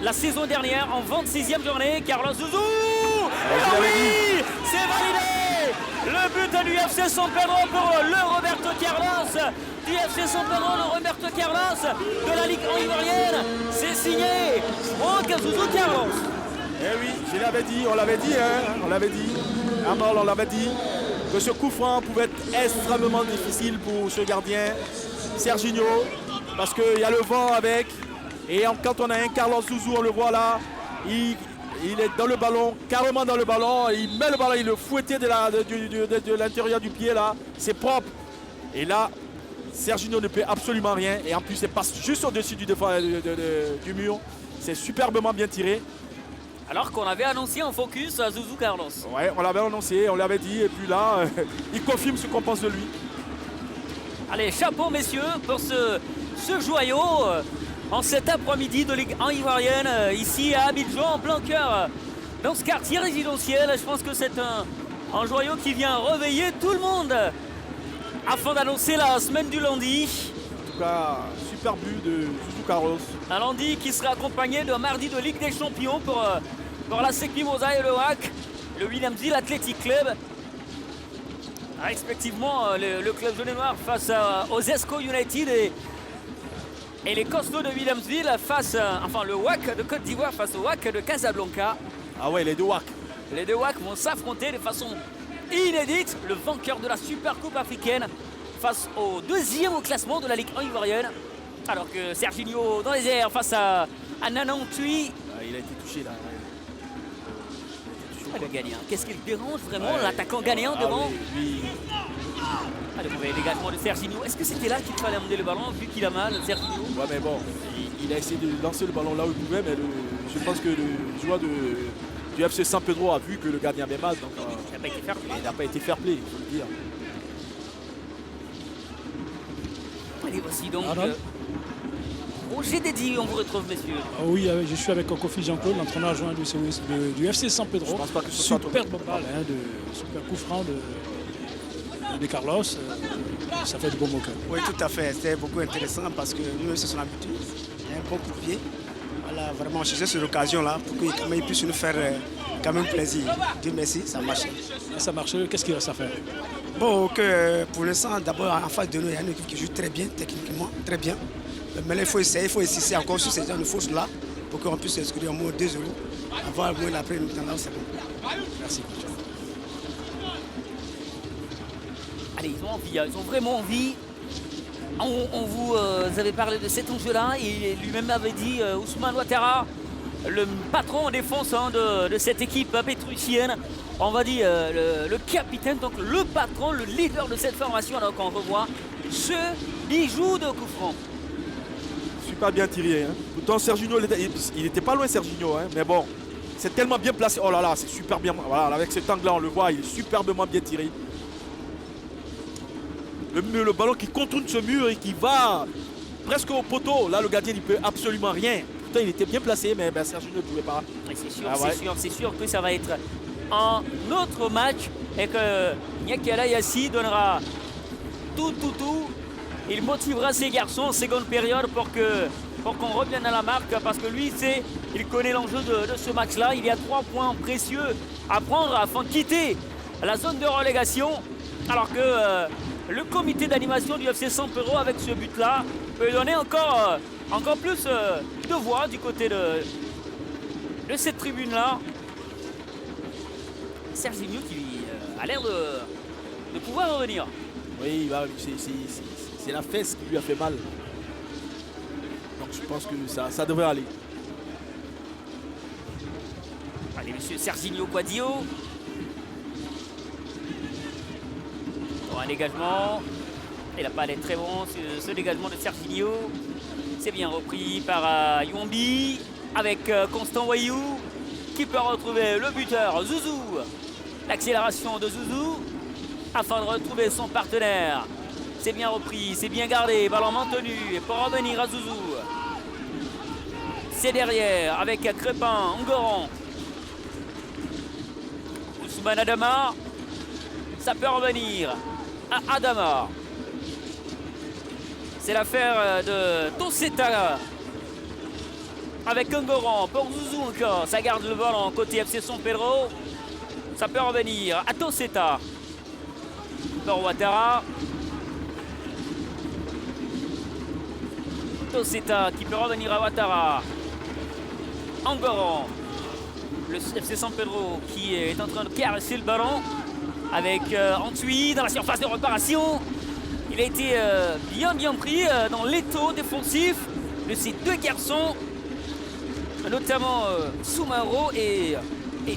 la saison dernière en 26e journée. Carlos Zouzou. Oui, c'est validé. Le but du FC San Pedro pour le Roberto Carlos. Du FC San Pedro, le Roberto Carlos de la Ligue ivoirienne. C'est signé Franck Zouzou Carlos. Eh oui, je l'avais dit, on l'avait dit, hein, on l'avait dit. Amol, on l'avait dit que ce coup franc pouvait être extrêmement difficile pour ce gardien, Serginho, parce qu'il y a le vent avec. Et quand on a un Carlos Zouzou, on le voit là, il est dans le ballon, carrément dans le ballon. Il met le ballon, il le fouettait de l'intérieur du pied là. C'est propre. Et là, Serginho ne peut absolument rien. Et en plus, il passe juste au-dessus du mur. C'est superbement bien tiré. Alors qu'on avait annoncé en focus à Zouzou Carlos. Ouais, on l'avait annoncé, on l'avait dit. Et puis là, il confirme ce qu'on pense de lui. Allez, chapeau messieurs pour ce joyau en cet après-midi de Ligue 1 ivoirienne ici à Abidjan en plein cœur dans ce quartier résidentiel. Je pense que c'est un joyau qui vient réveiller tout le monde afin d'annoncer la semaine du lundi. En tout cas, super but de Zouzou Carlos. Un lundi qui sera accompagné d'un mardi de Ligue des Champions pour la SEC Mimosas et le WAC, le Williamsville Athletic Club. Respectivement le club jaune et noir face aux Esco United et les Costauds de Williamsville face, enfin le WAC de Côte d'Ivoire face au WAC de Casablanca. Ah ouais, les deux WAC. Les deux WAC vont s'affronter de façon inédite, le vainqueur de la Super Coupe africaine face au deuxième au classement de la Ligue 1 ivoirienne. Alors que Serginho dans les airs face à Nana Ntui. Il a été touché là. Le gagnant, qu'est-ce qu'il dérange vraiment l'attaquant gagnant devant oui. Le mauvais dégagement de Serginho. Est-ce que c'était là qu'il fallait emmener le ballon vu qu'il a mal, Serginho? Ouais, mais bon, il a essayé de lancer le ballon là où il pouvait, mais je pense que le joueur du FC San Pedro a vu que le gardien avait mal. Donc, il n'a pas été fair play. Il n'a pas été fair play, il faut le dire. Allez, voici donc Roger Dédi, on vous retrouve, messieurs. Oui, je suis avec Kofi Jean-Claude, l'entraîneur adjoint du FC San Pedro. Je pense pas que ce soit superbe balle, super coup franc de Carlos. Ça fait du bon moqueur. Oui, tout à fait. C'était beaucoup intéressant parce que nous, c'est son habitude. Il y a un bon coup de pied. Voilà, vraiment, on cherchait cette occasion-là pour qu'il puisse nous faire quand même plaisir. Dieu merci, ça marche. Ça marche. Qu'est-ce qu'il reste à faire? Bon, pour l'instant, d'abord, en face de nous, il y a une équipe qui joue très bien, techniquement, très bien. Mais là, il faut essayer, il faut insister encore sur ces gens de force-là pour qu'on puisse exclure au moins 2-0. Avant au moins l'après-midi, c'est bon. Merci. Allez, ils ont envie, ils ont vraiment envie. On vous avait parlé de cet enjeu-là et lui-même avait dit, Ousmane Ouattara, le patron en défense de cette équipe pétrusienne, on va dire le capitaine, donc le patron, le leader de cette formation. Alors qu'on revoit ce bijou de coup franc. Super bien tiré. Hein. Pourtant, Serginho, il n'était pas loin, Serginho, hein, mais bon, c'est tellement bien placé. Oh là là, c'est super bien. Voilà, avec cet angle-là, on le voit, il est superbement bien tiré. Le ballon qui contourne ce mur et qui va presque au poteau. Là, le gardien, il ne peut absolument rien. pourtant il était bien placé, mais Serginho ne pouvait pas. C'est sûr que ça va être un autre match et que Niakala Yassi donnera tout. Il motivera ses garçons en seconde période pour qu'on revienne à la marque, parce que lui, il connaît l'enjeu de ce match-là. Il y a 3 points précieux à prendre afin de quitter la zone de relégation, alors que le comité d'animation du FC Sampedro, avec ce but-là, peut donner encore plus de voix du côté de cette tribune-là. Serginho qui a l'air de pouvoir revenir. Oui, c'est la fesse qui lui a fait mal. Donc je pense que ça devrait aller. Allez, monsieur Serginho Quadio. Pour un dégagement. Il n'a pas l'air très bon, ce dégagement de Serginho. C'est bien repris par Yombi avec Constant Wayou qui peut retrouver le buteur Zouzou. L'accélération de Zouzou afin de retrouver son partenaire. C'est bien repris, c'est bien gardé, ballon maintenu et pour revenir à Zouzou. C'est derrière avec Crépin, Ngoran. Ousmane Adama. Ça peut revenir à Adama. C'est l'affaire de Toseta avec Ngoran pour Zouzou encore. Ça garde le ballon côté FC Sampedro. Ça peut revenir à Toseta pour Ouattara. Toseta qui peut revenir à Ouattara. Ngoran. Le FC Sampedro qui est en train de caresser le ballon avec Antui dans la surface de réparation. Il a été bien pris dans l'étau défensif de ces 2 garçons, notamment Soumaro et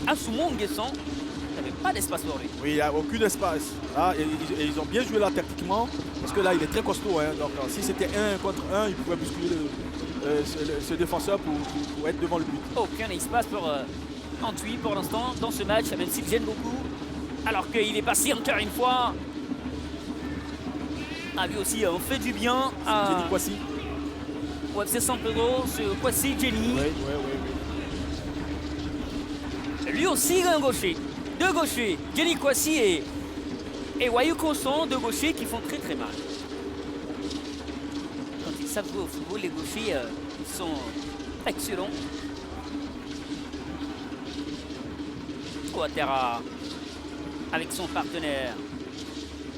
Assoumou Nguessan. Il n'y avait pas d'espace pour lui. Oui, il n'y a aucun espace. Là, ils ont bien joué là tactiquement, parce que là, il est très costaud. Hein. Donc, si c'était 1 contre 1, il pouvait bousculer ce défenseur pour être devant le but. Aucun espace pour Antui pour l'instant dans ce match, même s'il gêne beaucoup. Alors qu'il est passé encore une fois. Lui aussi, on fait du bien à Jenny Kwasi. Au FC Sampedro, ce Kwasi Jenny. Oui. Lui aussi, un gaucher. 2 gauchers. Jenny Kwasi et Wayou Constant, 2 gauchers qui font très mal. Quand ils savent jouer au football, les gauchers, ils sont excellents. Ouattara avec son partenaire.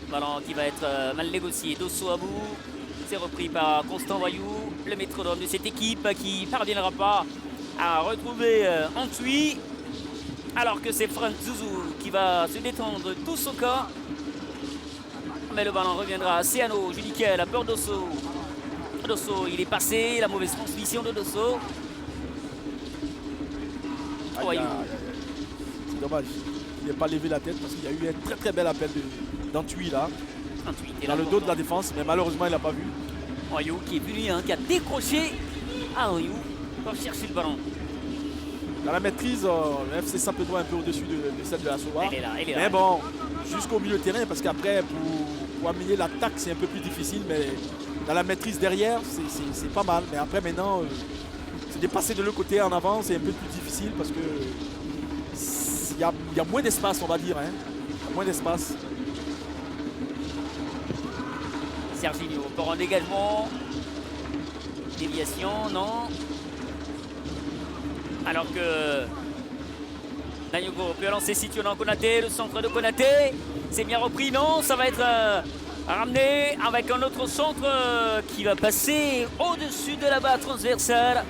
Ballon qui va être mal négocié. Dosso Abou, c'est repris par Constant Wayou, le métronome de cette équipe qui ne parviendra pas à retrouver Antui. Alors que c'est Franck Zouzou qui va se détendre tout son corps. Mais le ballon reviendra à Seano, Juniquel, à peur Dosso. Dosso, il est passé, la mauvaise transmission de Dosso. C'est dommage. Il n'a pas levé la tête parce qu'il y a eu un très bel appel d'Antui là. Dans le dos de la défense, mais malheureusement il n'a pas vu. Wayou qui est venu, qui a décroché à Wayou pour chercher le ballon. Dans la maîtrise, le FC Sampedro est un peu au-dessus de celle de la Sowa. Elle est là. Mais bon, jusqu'au milieu de terrain, parce qu'après, pour amener l'attaque, c'est un peu plus difficile. Mais dans la maîtrise derrière, c'est pas mal. Mais après, maintenant, c'est de passer de l'autre côté en avant, c'est un peu plus difficile parce que il y a moins d'espace, on va dire. Hein. Il y a moins d'espace. Serginho pour un dégagement. Déviation, non. Alors que Danyogo peut lancer Situnan Konaté, le centre de Konaté. C'est bien repris, non. Ça va être ramené avec un autre centre qui va passer au-dessus de la barre transversale.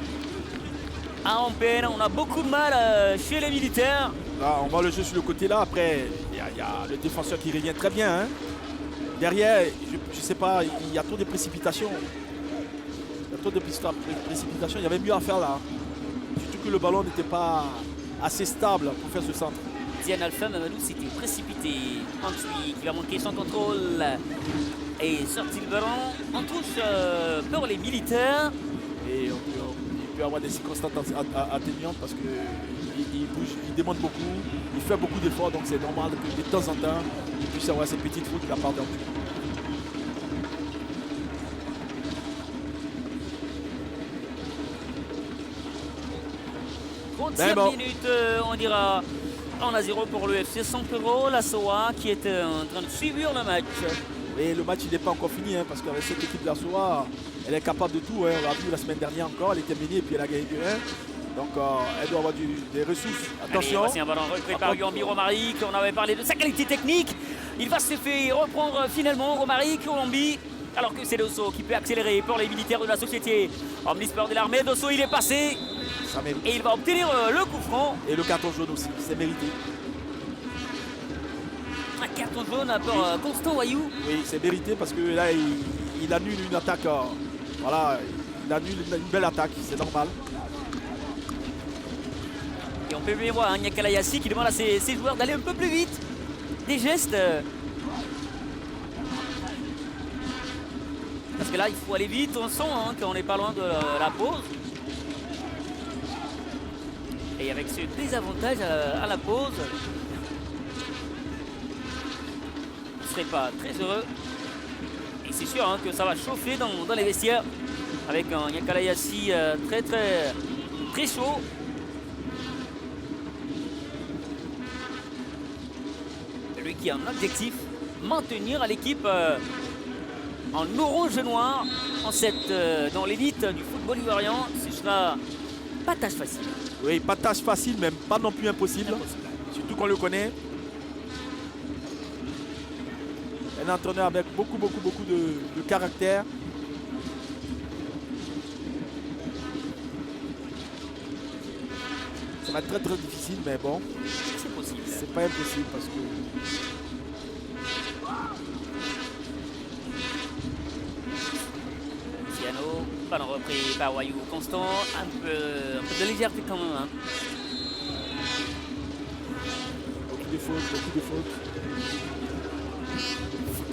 En peine, on a beaucoup de mal chez les militaires. Là, on va le jeu sur le côté là. Après, il y a le défenseur qui revient très bien. Hein. Derrière, je ne sais pas, il y a trop de précipitations. Il y avait mieux à faire là. Surtout que le ballon n'était pas assez stable pour faire ce centre. Diane Alpha Mamadou s'était précipité. Antui qui va manquer son contrôle. Et sorti le ballon en touche pour les militaires. Et il peut avoir des circonstances atténuantes parce qu'il bouge, il demande beaucoup, il fait beaucoup d'efforts, donc c'est normal que de temps en temps, il puisse avoir ces petites fautes de la part d'Antui. 30e minute, on dira 1-0 pour le FC San Pedro, la SOA qui est en train de suivre le match. Et le match n'est pas encore fini hein, parce qu'avec cette équipe de la SOA, elle est capable de tout. Hein. On l'a vu la semaine dernière encore, elle était menée et puis elle a gagné 2-1. Donc elle doit avoir des ressources. Attention. Allez, voici un ballon repris par Yombi Romaric. On avait parlé de sa qualité technique. Il va se faire reprendre finalement Romaric, Yombi. Alors que c'est Dosso qui peut accélérer pour les militaires de la société Omnisport de l'armée. Dosso il est passé. Ça mérite. Et il va obtenir le coup franc. Et le carton jaune aussi, c'est mérité. Un carton jaune pour Constant Wayou. Oui, c'est mérité parce que là, il annule une attaque. Voilà, il annule une belle attaque, c'est normal. Et on peut bien voir Nyakala Yassi qui demande à ses joueurs d'aller un peu plus vite. Des gestes. Parce que là, il faut aller vite, on sent qu'on n'est pas loin de la pause. Et avec ce désavantage à la pause, on ne serait pas très heureux. Et c'est sûr que ça va chauffer dans les vestiaires. Avec un Nyakala Yassi très chaud. Lui qui a un objectif, maintenir à l'équipe en orange et noir dans l'élite du football ivoirien. Ce sera pas tâche facile. Oui, pas tâche facile, mais pas non plus impossible. Surtout qu'on le connaît. Un entraîneur avec beaucoup de caractère. Ça va être très difficile, mais bon. C'est possible. C'est pas impossible parce que... Ciano, ballon repris par Wayou Constant. Un peu de légèreté quand même. Beaucoup de fautes.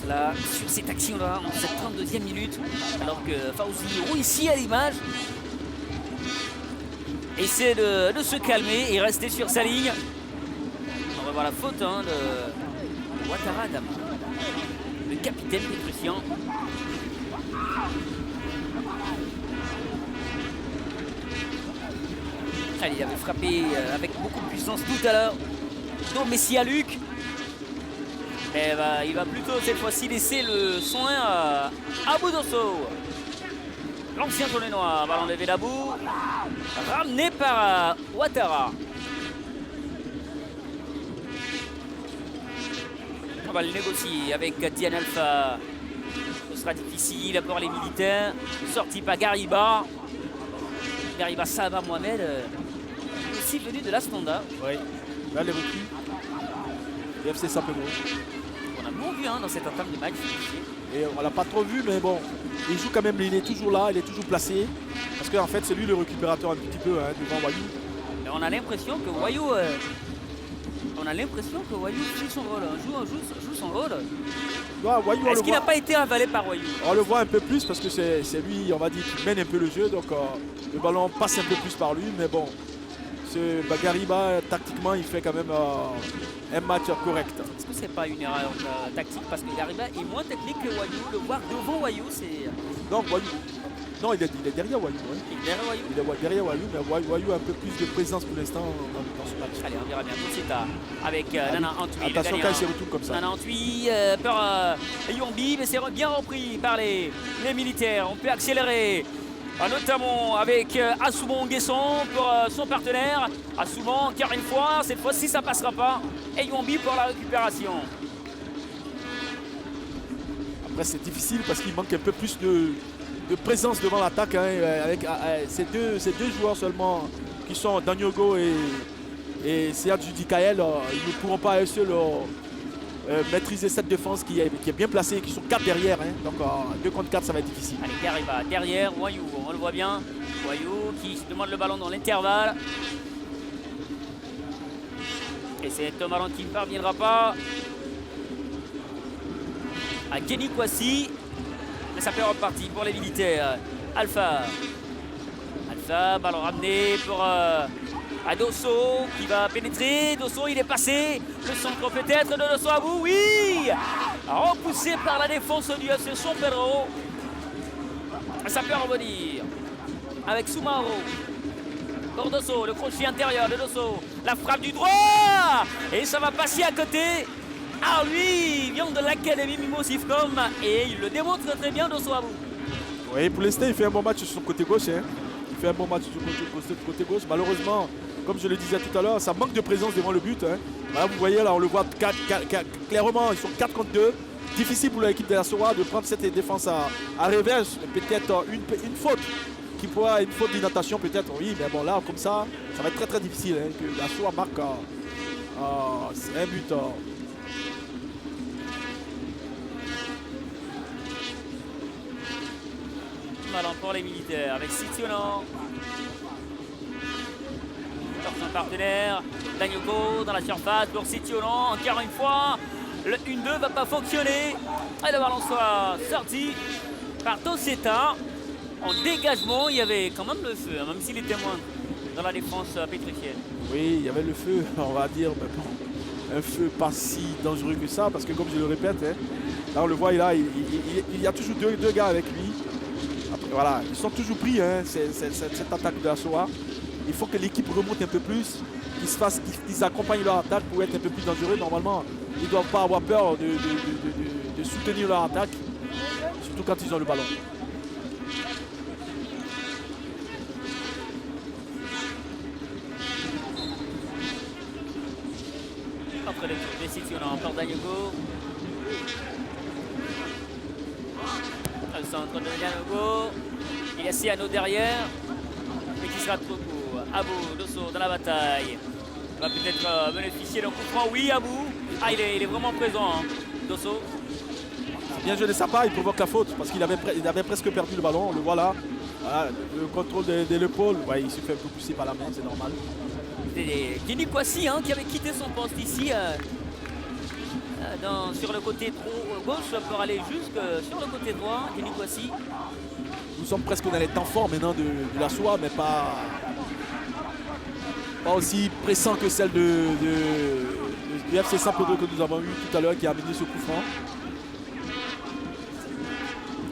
Là, sur cette action-là, en cette 32e minute, alors que Fauzi roule ici à l'image. Essaie de se calmer et rester sur sa ligne. On va voir la faute de Ouattara Dama, le capitaine pétrusien. Allez, il avait frappé avec beaucoup de puissance tout à l'heure. Donc Messi à Luc. Mais il va plutôt cette fois-ci laisser le soin à Abou Dosso. L'ancien jaune noir, ballon levé d'Abou, ramené par Ouattara. On va le négocier avec Diane Alpha. Ce sera difficile pour les militaires. Sorti par Gariba. Gariba Saba Mohamed, aussi venu de l'Astanda. Oui, là les recrues. Le FC San Pedro. On a moins vu dans cette entame de match. Et on l'a pas trop vu, mais bon, il joue quand même, il est toujours là, il est toujours placé. Parce qu'en fait, c'est lui le récupérateur un petit peu devant Wayou. Mais on a l'impression que Wayou joue son rôle, joue son rôle. Ouais, est-ce qu'il n'a pas été avalé par Wayou? On le voit un peu plus parce que c'est lui, on va dire, qui mène un peu le jeu. Donc le ballon passe un peu plus par lui, mais bon, ce Gariba, tactiquement, il fait quand même un match correct. Est-ce que c'est pas une erreur tactique? Parce que Gariba est moins technique que Wayou. Le voir devant Wayou, c'est... Donc Wayou... Non, il est derrière Wayou. Hein. Il est derrière Wayou. Il est derrière Wayou, mais Wayou a un peu plus de présence pour l'instant dans ce match. Allez, on verra bien tout de suite avec Nana Antwi. Attention quand il se retourne comme ça. Nana Antwi par Yombi, mais c'est bien repris par les militaires. On peut accélérer, notamment avec Assoumon Nguesson pour son partenaire. Assoumon, encore une fois, cette fois-ci ça passera pas. Et Yombi pour la récupération. Après c'est difficile parce qu'il manque un peu plus de présence devant l'attaque avec ces deux joueurs seulement qui sont Daniogo et Sead Judikael. Ils ne pourront pas à eux seuls maîtriser cette défense qui est bien placée et qui sont 4 derrière. Donc 2 contre 4 ça va être difficile. Allez, Gariba derrière Wayou, on le voit bien. Wayou qui se demande le ballon dans l'intervalle. Et c'est un ballon qui ne parviendra pas à Kenny Kwasi. Mais ça peut repartir pour les militaires. Alpha, ballon ramené pour Dosso qui va pénétrer. Dosso, il est passé. Le centre peut-être de Dosso à bout. Oui, repoussé par la défense du FC San Pedro. Ça peut revenir avec Soumaro. pour Dosso, le crochet intérieur de Dosso. La frappe du droit. Et ça va passer à côté. Ah oui, il vient de l'académie Mimo Sifcom. Et il le démontre très bien, Dosso Abou. Oui, pour l'instant, il fait un bon match sur son côté gauche. Hein. Il fait un bon match sur son côté gauche. Malheureusement, comme je le disais tout à l'heure, ça manque de présence devant le but. Hein. Là, vous voyez, là, on le voit clairement, ils sont 4 contre 2. Difficile pour l'équipe de la SOA de prendre cette défense à reverse. Peut-être une faute qui pourra, une faute d'inattention peut-être, oui, mais bon là comme ça va être très très difficile hein, que la SOA marque un but. Ballon pour les militaires avec Sitionan. Son partenaire, Danyoko dans la surface pour Sitionan. Encore une fois, le 1-2 va pas fonctionner. Et le ballon soit sorti par Toseta. En dégagement, il y avait quand même le feu, hein, même s'il était moins dans la défense pétrifienne. Oui, il y avait le feu, on va dire, mais bon, un feu pas si dangereux que ça, parce que comme je le répète, hein, là on le voit, il y a toujours deux gars avec lui. Après, voilà, ils sont toujours pris, hein, cette attaque de la SOA. Il faut que l'équipe remonte un peu plus, qu'ils accompagnent leur attaque pour être un peu plus dangereux. Normalement, ils ne doivent pas avoir peur de soutenir leur attaque, surtout quand ils ont le ballon. Entre les décisions pour Danyoko. Le centre de Danyoko. Il y a Siano derrière, mais qui sera trop court. Abou, Dosso dans la bataille. Il va peut-être bénéficier d'un coup franc. Oui, Abou. Ah, il est vraiment présent, hein. Dosso. Bien joué de sa part, il provoque la faute parce qu'il avait presque perdu le ballon. On le voit là. Voilà, le contrôle de l'épaule. Ouais, il se fait un peu pousser par la main, c'est normal. Kenny Kwasi hein, qui avait quitté son poste ici sur le côté gauche pour aller jusque sur le côté droit. Kenny Kwasi. Nous sommes presque dans les temps forts maintenant de la SOA, mais pas aussi pressant que celle du FC Saint-Pedro que nous avons eu tout à l'heure qui a amené ce coup franc.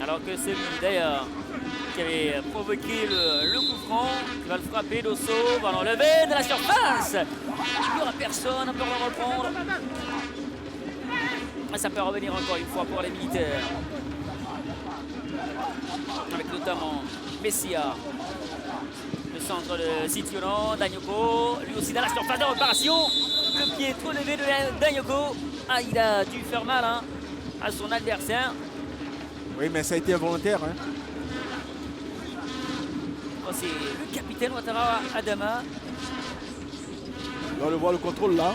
Alors que c'est lui d'ailleurs qui avait provoqué le coup franc, qui va le frapper, Dosso va l'enlever de la surface. Il n'y aura personne pour le reprendre. Et ça peut revenir encore une fois pour les militaires. Avec notamment Messia. Le centre de Sitionan, Danyoko, lui aussi dans la surface de réparation. Le pied trop levé de Danyoko. Ah, il a dû faire mal hein, à son adversaire. Oui, mais ça a été involontaire. Hein. C'est le capitaine Ouattara Adama. Là, on le voit le contrôle là.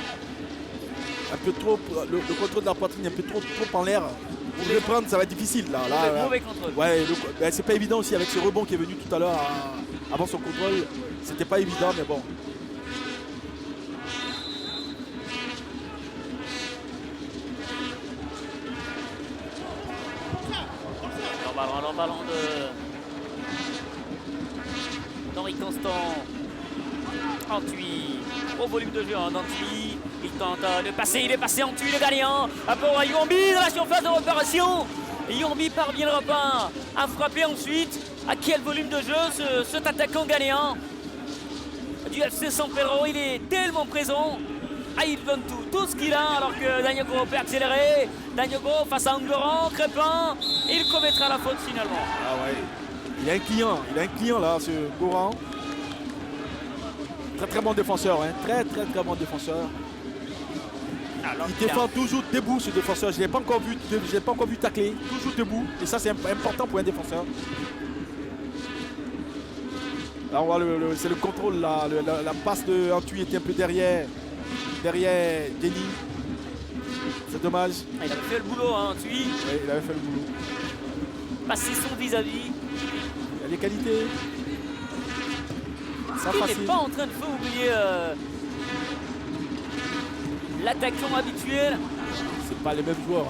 Un peu trop, le contrôle de la poitrine un peu trop en l'air. Pour le prendre, ça va être difficile là. Mauvais contrôle. Ouais, c'est pas évident aussi avec ce rebond qui est venu tout à l'heure avant son contrôle. C'était pas évident, mais bon. Le ballon d'Henri Constant. Antui, au volume de jeu d'Antui. Il tente de passer, il est passé Antui, le gagnant. Rapport à Yombi dans la surface de réparation. Yombi parvient à frapper ensuite. À quel volume de jeu cet attaquant gagnant du FC San Pedro, il est tellement présent. Ah, il donne tout ce qu'il a alors que Danyoko peut accélérer. Danyoko face à Angoran, Crépin, il commettra la faute finalement. Ah ouais, il a un client là, ce Goran. Très bon défenseur, hein. Très bon défenseur. Alors, il défend toujours debout ce défenseur. Je ne l'ai pas encore vu tacler, toujours debout. Et ça c'est important pour un défenseur. Là on voit c'est le contrôle là, la passe de Antui était un peu derrière Denis. C'est dommage. Il avait fait le boulot, hein, Antui. Oui, il avait fait le boulot. Passer son vis-à-vis. Il a des qualités. Il n'est pas en train de faire oublier l'attaquant habituel. C'est pas les mêmes joueurs.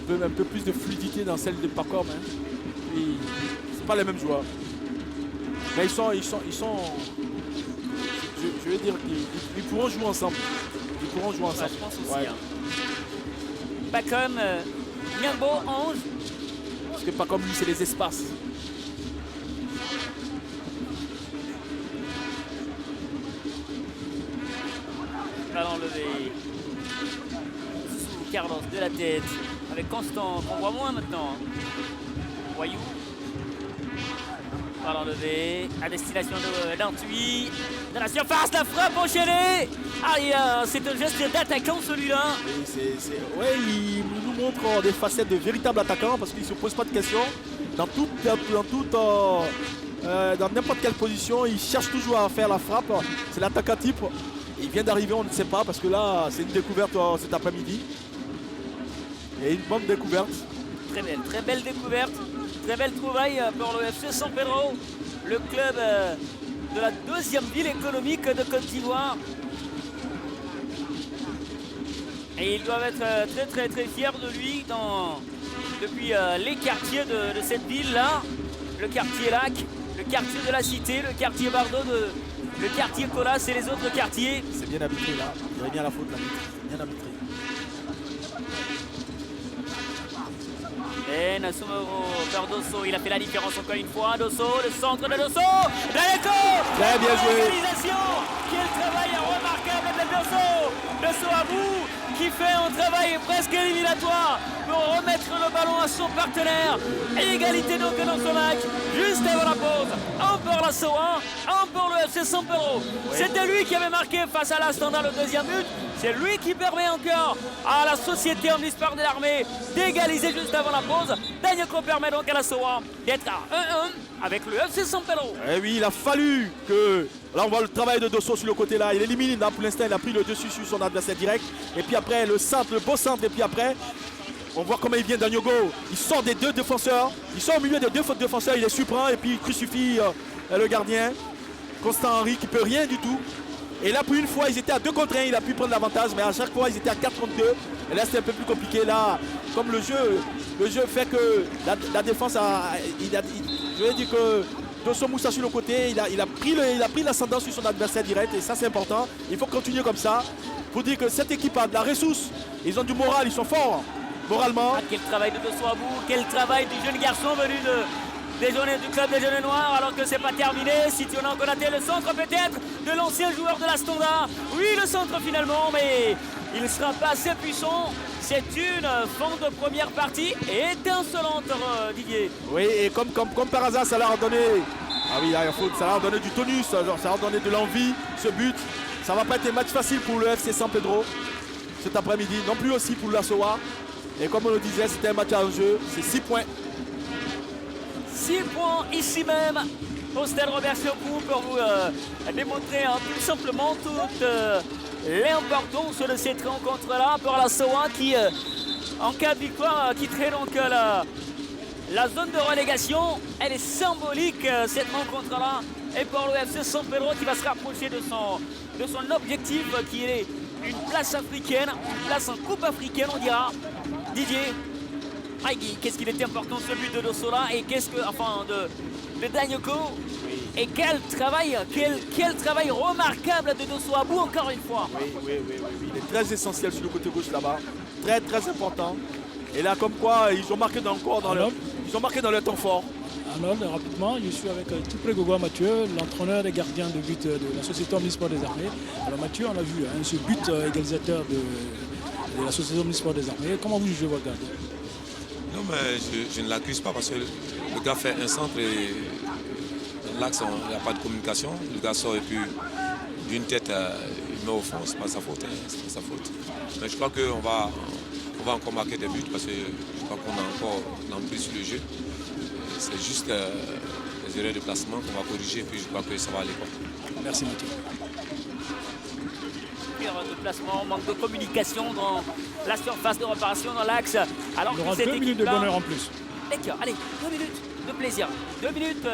Hein. Un peu plus de fluidité dans celle de Pacom. Hein. C'est pas les mêmes joueurs. Mais ils sont je veux dire qu'ils pourront jouer ensemble. Ils pourront jouer ensemble. Je pense aussi. Ouais. Hein. Pacom, Niambo, Ange. Parce que Pacom, lui, c'est les espaces. Ballon levé. Sous Carlos de la tête. Avec Constant, qu'on voit moins maintenant. Voyou. Ballon levé. À destination d'Antui. De la surface, la frappe enchaînée. Ah, c'est un geste d'attaquant celui-là. Ouais, il nous montre des facettes de véritables attaquants parce qu'il ne se pose pas de questions. Dans n'importe quelle position, il cherche toujours à faire la frappe. C'est l'attaquant type. Il vient d'arriver, on ne sait pas, parce que là, c'est une découverte cet après-midi. Et une bonne découverte. Très belle découverte. Très belle trouvaille pour le FC San Pedro, le club de la deuxième ville économique de Côte d'Ivoire. Et ils doivent être très fiers de lui depuis les quartiers de cette ville-là. Le quartier Lac, le quartier de la Cité, le quartier Bardot, le quartier Colas et les autres quartiers. C'est bien arbitré là, il y a bien la faute là, bien arbitré. Et Nasumero vers Dosso, il a fait la différence encore une fois. Dosso, le centre de Dosso, Daleko. Très bien joué. Quel travail remarquable de Dosso. Dosso à bout, qui fait un travail presque éliminatoire pour remettre le ballon à son partenaire. Égalité donc dans ce match, juste avant la pause. Un pour la SOA, un pour le FC San Pedro. Oui. C'était lui qui avait marqué face à la Standard le deuxième but. C'est lui qui permet encore à la Société Omnisport de l'Armée d'égaliser juste avant la pause. Danielko permet donc à la SOA d'être à 1-1 avec le FC San Pedro. Et oui, il a fallu que... Là, on voit le travail de Dosso sur le côté là. Il élimine, là, pour l'instant, il a pris le dessus sur son adversaire direct. Et puis après, le centre, le beau centre. Et puis après, on voit comment il vient Danielko. Il sort des deux défenseurs. Il sort au milieu des deux défenseurs. Il les surprend et puis il crucifie le gardien. Constant Henry qui peut rien du tout. Et là, pour une fois, ils étaient à 2 contre 1, il a pu prendre l'avantage, mais à chaque fois, ils étaient à 4 contre 2. Et là, c'était un peu plus compliqué. Là, comme le jeu fait que la défense je vais dire que Dosso Moussa sur le côté, il a pris l'ascendant sur son adversaire direct. Et ça, c'est important. Il faut continuer comme ça. Pour dire que cette équipe a de la ressource. Ils ont du moral, ils sont forts, moralement. Ah, quel travail de Dosso à bout, quel travail du jeune garçon venu du club des Jeunes Noirs, alors que c'est pas terminé. Sitionan Konaté, le centre peut-être de l'ancien joueur de la Standard. Oui, le centre finalement, mais il ne sera pas assez puissant. C'est une fin de première partie étincelante, Didier. Oui, et comme par hasard, ça leur a donné... Ah oui, ça leur a donné du tonus, ça leur a donné de l'envie, ce but. Ça va pas être un match facile pour le FC San Pedro cet après-midi, non plus aussi pour la SOA. Et comme on le disait, c'était un match à enjeu, c'est 6 points. 6 points ici même au stade Robert Chaucou pour vous démontrer tout simplement toute l'importance de cette rencontre-là pour la SOA qui, en cas de victoire, quitterait donc la zone de relégation. Elle est symbolique cette rencontre-là. Et pour le FC San Pedro qui va se rapprocher de son objectif qui est une place africaine, une place en Coupe africaine on dira. Didier, qu'est-ce qu'il était important ce but de Dosso là et qu'est-ce que, de Danielko. Et quel travail remarquable de Dosso à bout encore une fois. Oui, il est très essentiel sur le côté gauche là-bas, très important. Et là comme quoi ils ont marqué dans leur temps fort. Alors rapidement, je suis avec Tupré Gogoa Mathieu, l'entraîneur des gardiens de but de la Société Omnisport des Armées. Alors Mathieu, on a vu ce but égalisateur de la Société Omnisport des Armées. Comment vous jugez votre gardien? Non, mais je ne l'accuse pas parce que le gars fait un centre et dans l'axe, il n'y a pas de communication. Le gars sort et puis d'une tête, il met au fond. Ce n'est pas sa faute. C'est pas sa faute. Mais je crois qu'on va encore marquer des buts parce que je crois qu'on a encore l'emprise sur le jeu. C'est juste les erreurs de placement qu'on va corriger et puis je crois que ça va aller. Merci Mathieu. Erreur de placement, manque de communication dans la surface de réparation dans l'axe. Alors il y aura 2 minutes de bonheur en plus. D'accord, allez, 2 minutes de plaisir. 2 minutes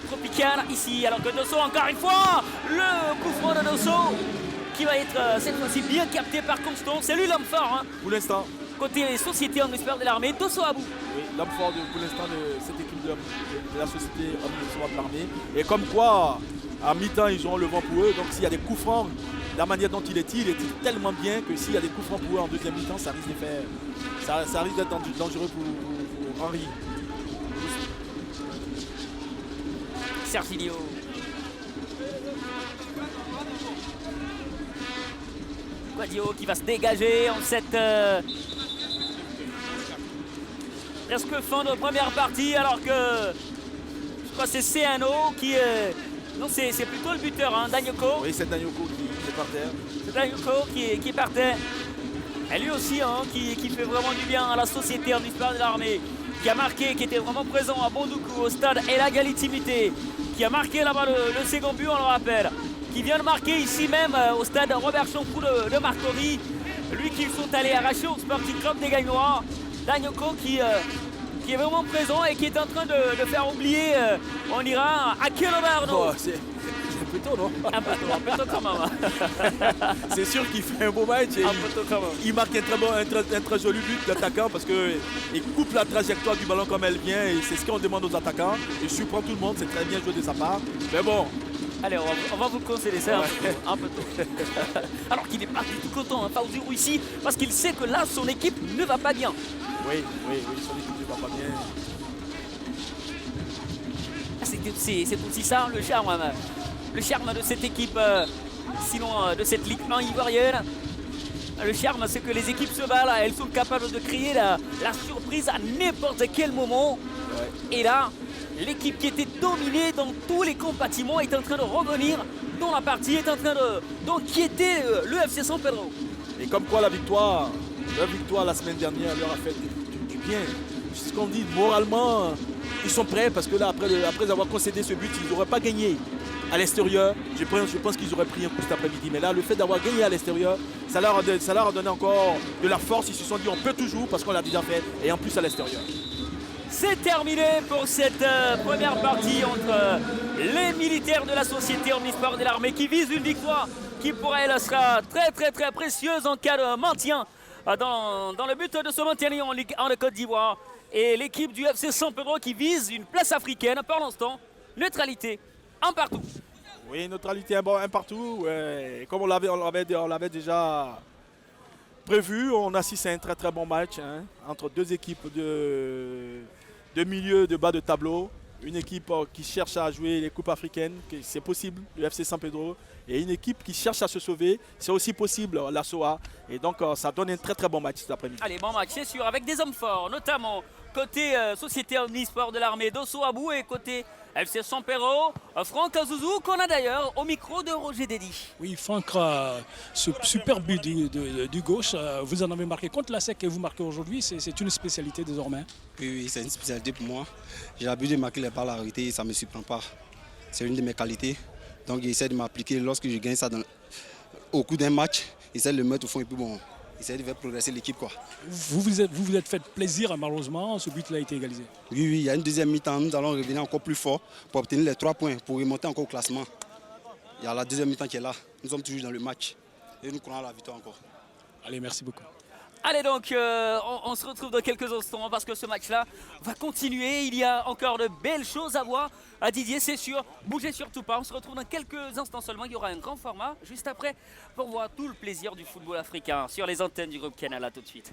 tropicales ici. Alors que Dosso, encore une fois, le coup franc de Dosso qui va être cette fois-ci bien capté par Constant. C'est lui l'homme fort. Pour l'instant. Côté Société Omnisport de l'Armée, Dosso à bout. Oui, l'homme fort pour l'instant de cette équipe de la Société Omnisport de l'Armée. Et comme quoi, à mi-temps, ils auront le vent pour eux. Donc s'il y a des coups francs, la manière dont il est tellement bien que s'il y a des coups francs pour eux en deuxième mi-temps, ça risque de faire. Ça risque d'être dangereux pour Henry. Serginho. Guadio qui va se dégager en cette presque fin de première partie, alors que je crois que c'est CNO qui non, c'est plutôt le buteur, hein, Danyoko. Oui, c'est Danyoko qui est par terre. C'est Danyoko qui partait. Et lui aussi, hein, qui fait vraiment du bien à la société en histoire de l'armée, qui a marqué, qui était vraiment présent à Bondoukou, au stade El Agalitimité, qui a marqué là-bas le second but, on le rappelle, qui vient de marquer ici même au stade Robert Champoux de Marcory, lui qu'ils sont allés arracher au Sporting Club des Gagnois. Danyoko qui est vraiment présent et qui est en train de faire oublier, on ira à Kelobarno. Oh, c'est un peu tôt, non? Un peu tôt quand même. C'est sûr qu'il fait un beau match. Et Un peu tôt quand même. il marque un très joli but d'attaquant parce qu'il coupe la trajectoire du ballon comme elle vient et c'est ce qu'on demande aux attaquants. Il surprend tout le monde, c'est très bien joué de sa part. Mais bon. Allez, on va vous concéder ça un peu tôt. Alors qu'il n'est pas du tout content, hein, Fauzi ici, parce qu'il sait que là, son équipe ne va pas bien. Oui, son équipe ne va pas bien. C'est aussi ça le charme de cette équipe, sinon de cette Ligue 1 ivoirienne. Le charme, c'est que les équipes se battent, elles sont capables de créer la surprise à n'importe quel moment. Ouais. Et là, l'équipe qui était dominée dans tous les compartiments est en train de revenir dans la partie, est en train d'enquiéter le FC San Pedro. Et comme quoi la victoire la semaine dernière leur a fait du bien. C'est ce qu'on dit, moralement, ils sont prêts parce que là, après avoir concédé ce but, ils n'auraient pas gagné à l'extérieur. Je pense qu'ils auraient pris un coup cet après-midi. Mais là, le fait d'avoir gagné à l'extérieur, ça leur a donné encore de la force. Ils se sont dit, on peut toujours parce qu'on l'a déjà fait. Et en plus à l'extérieur. C'est terminé pour cette première partie entre les militaires de la société omnisport de l'armée qui visent une victoire qui pour elle sera très très très précieuse en cas de maintien dans le but de se maintenir en Ligue 1 de Côte d'Ivoire. Et l'équipe du FC San Pedro qui vise une place africaine pour l'instant. Neutralité, un partout. Oui, neutralité, un partout. Ouais. Comme on l'avait déjà prévu, on assiste à un très très bon match entre deux équipes de milieu, de bas de tableau. Une équipe qui cherche à jouer les coupes africaines, c'est possible, le FC San Pedro. Et une équipe qui cherche à se sauver, c'est aussi possible, la SOA. Et donc ça donne un très très bon match cet après-midi. Allez, bon match, c'est sûr, avec des hommes forts, notamment côté Société Omnisport de l'armée d'Osso Abou et côté FC San Pedro, Franck Azouzou, qu'on a d'ailleurs au micro de Roger Dédi. Oui, Franck, ce super but du gauche, vous en avez marqué contre la SEC et vous marquez aujourd'hui, c'est une spécialité désormais. Oui, c'est une spécialité pour moi. J'ai l'habitude de marquer les balles arrêtées et ça ne me surprend pas. C'est une de mes qualités. Donc j'essaie de m'appliquer lorsque je gagne ça au cours d'un match, j'essaie de le mettre au fond et puis bon, j'essaie de faire progresser l'équipe, quoi. Vous vous êtes fait plaisir, malheureusement, ce but-là a été égalisé. Oui, il y a une deuxième mi-temps, nous allons revenir encore plus fort pour obtenir les 3 points, pour remonter encore au classement. Il y a la deuxième mi-temps qui est là, nous sommes toujours dans le match et nous courons à la victoire encore. Allez, merci beaucoup. Allez donc, on se retrouve dans quelques instants parce que ce match-là va continuer. Il y a encore de belles choses à voir. À Didier, c'est sûr. Bougez surtout pas. On se retrouve dans quelques instants seulement. Il y aura un grand format juste après pour voir tout le plaisir du football africain sur les antennes du groupe Canal. À tout de suite.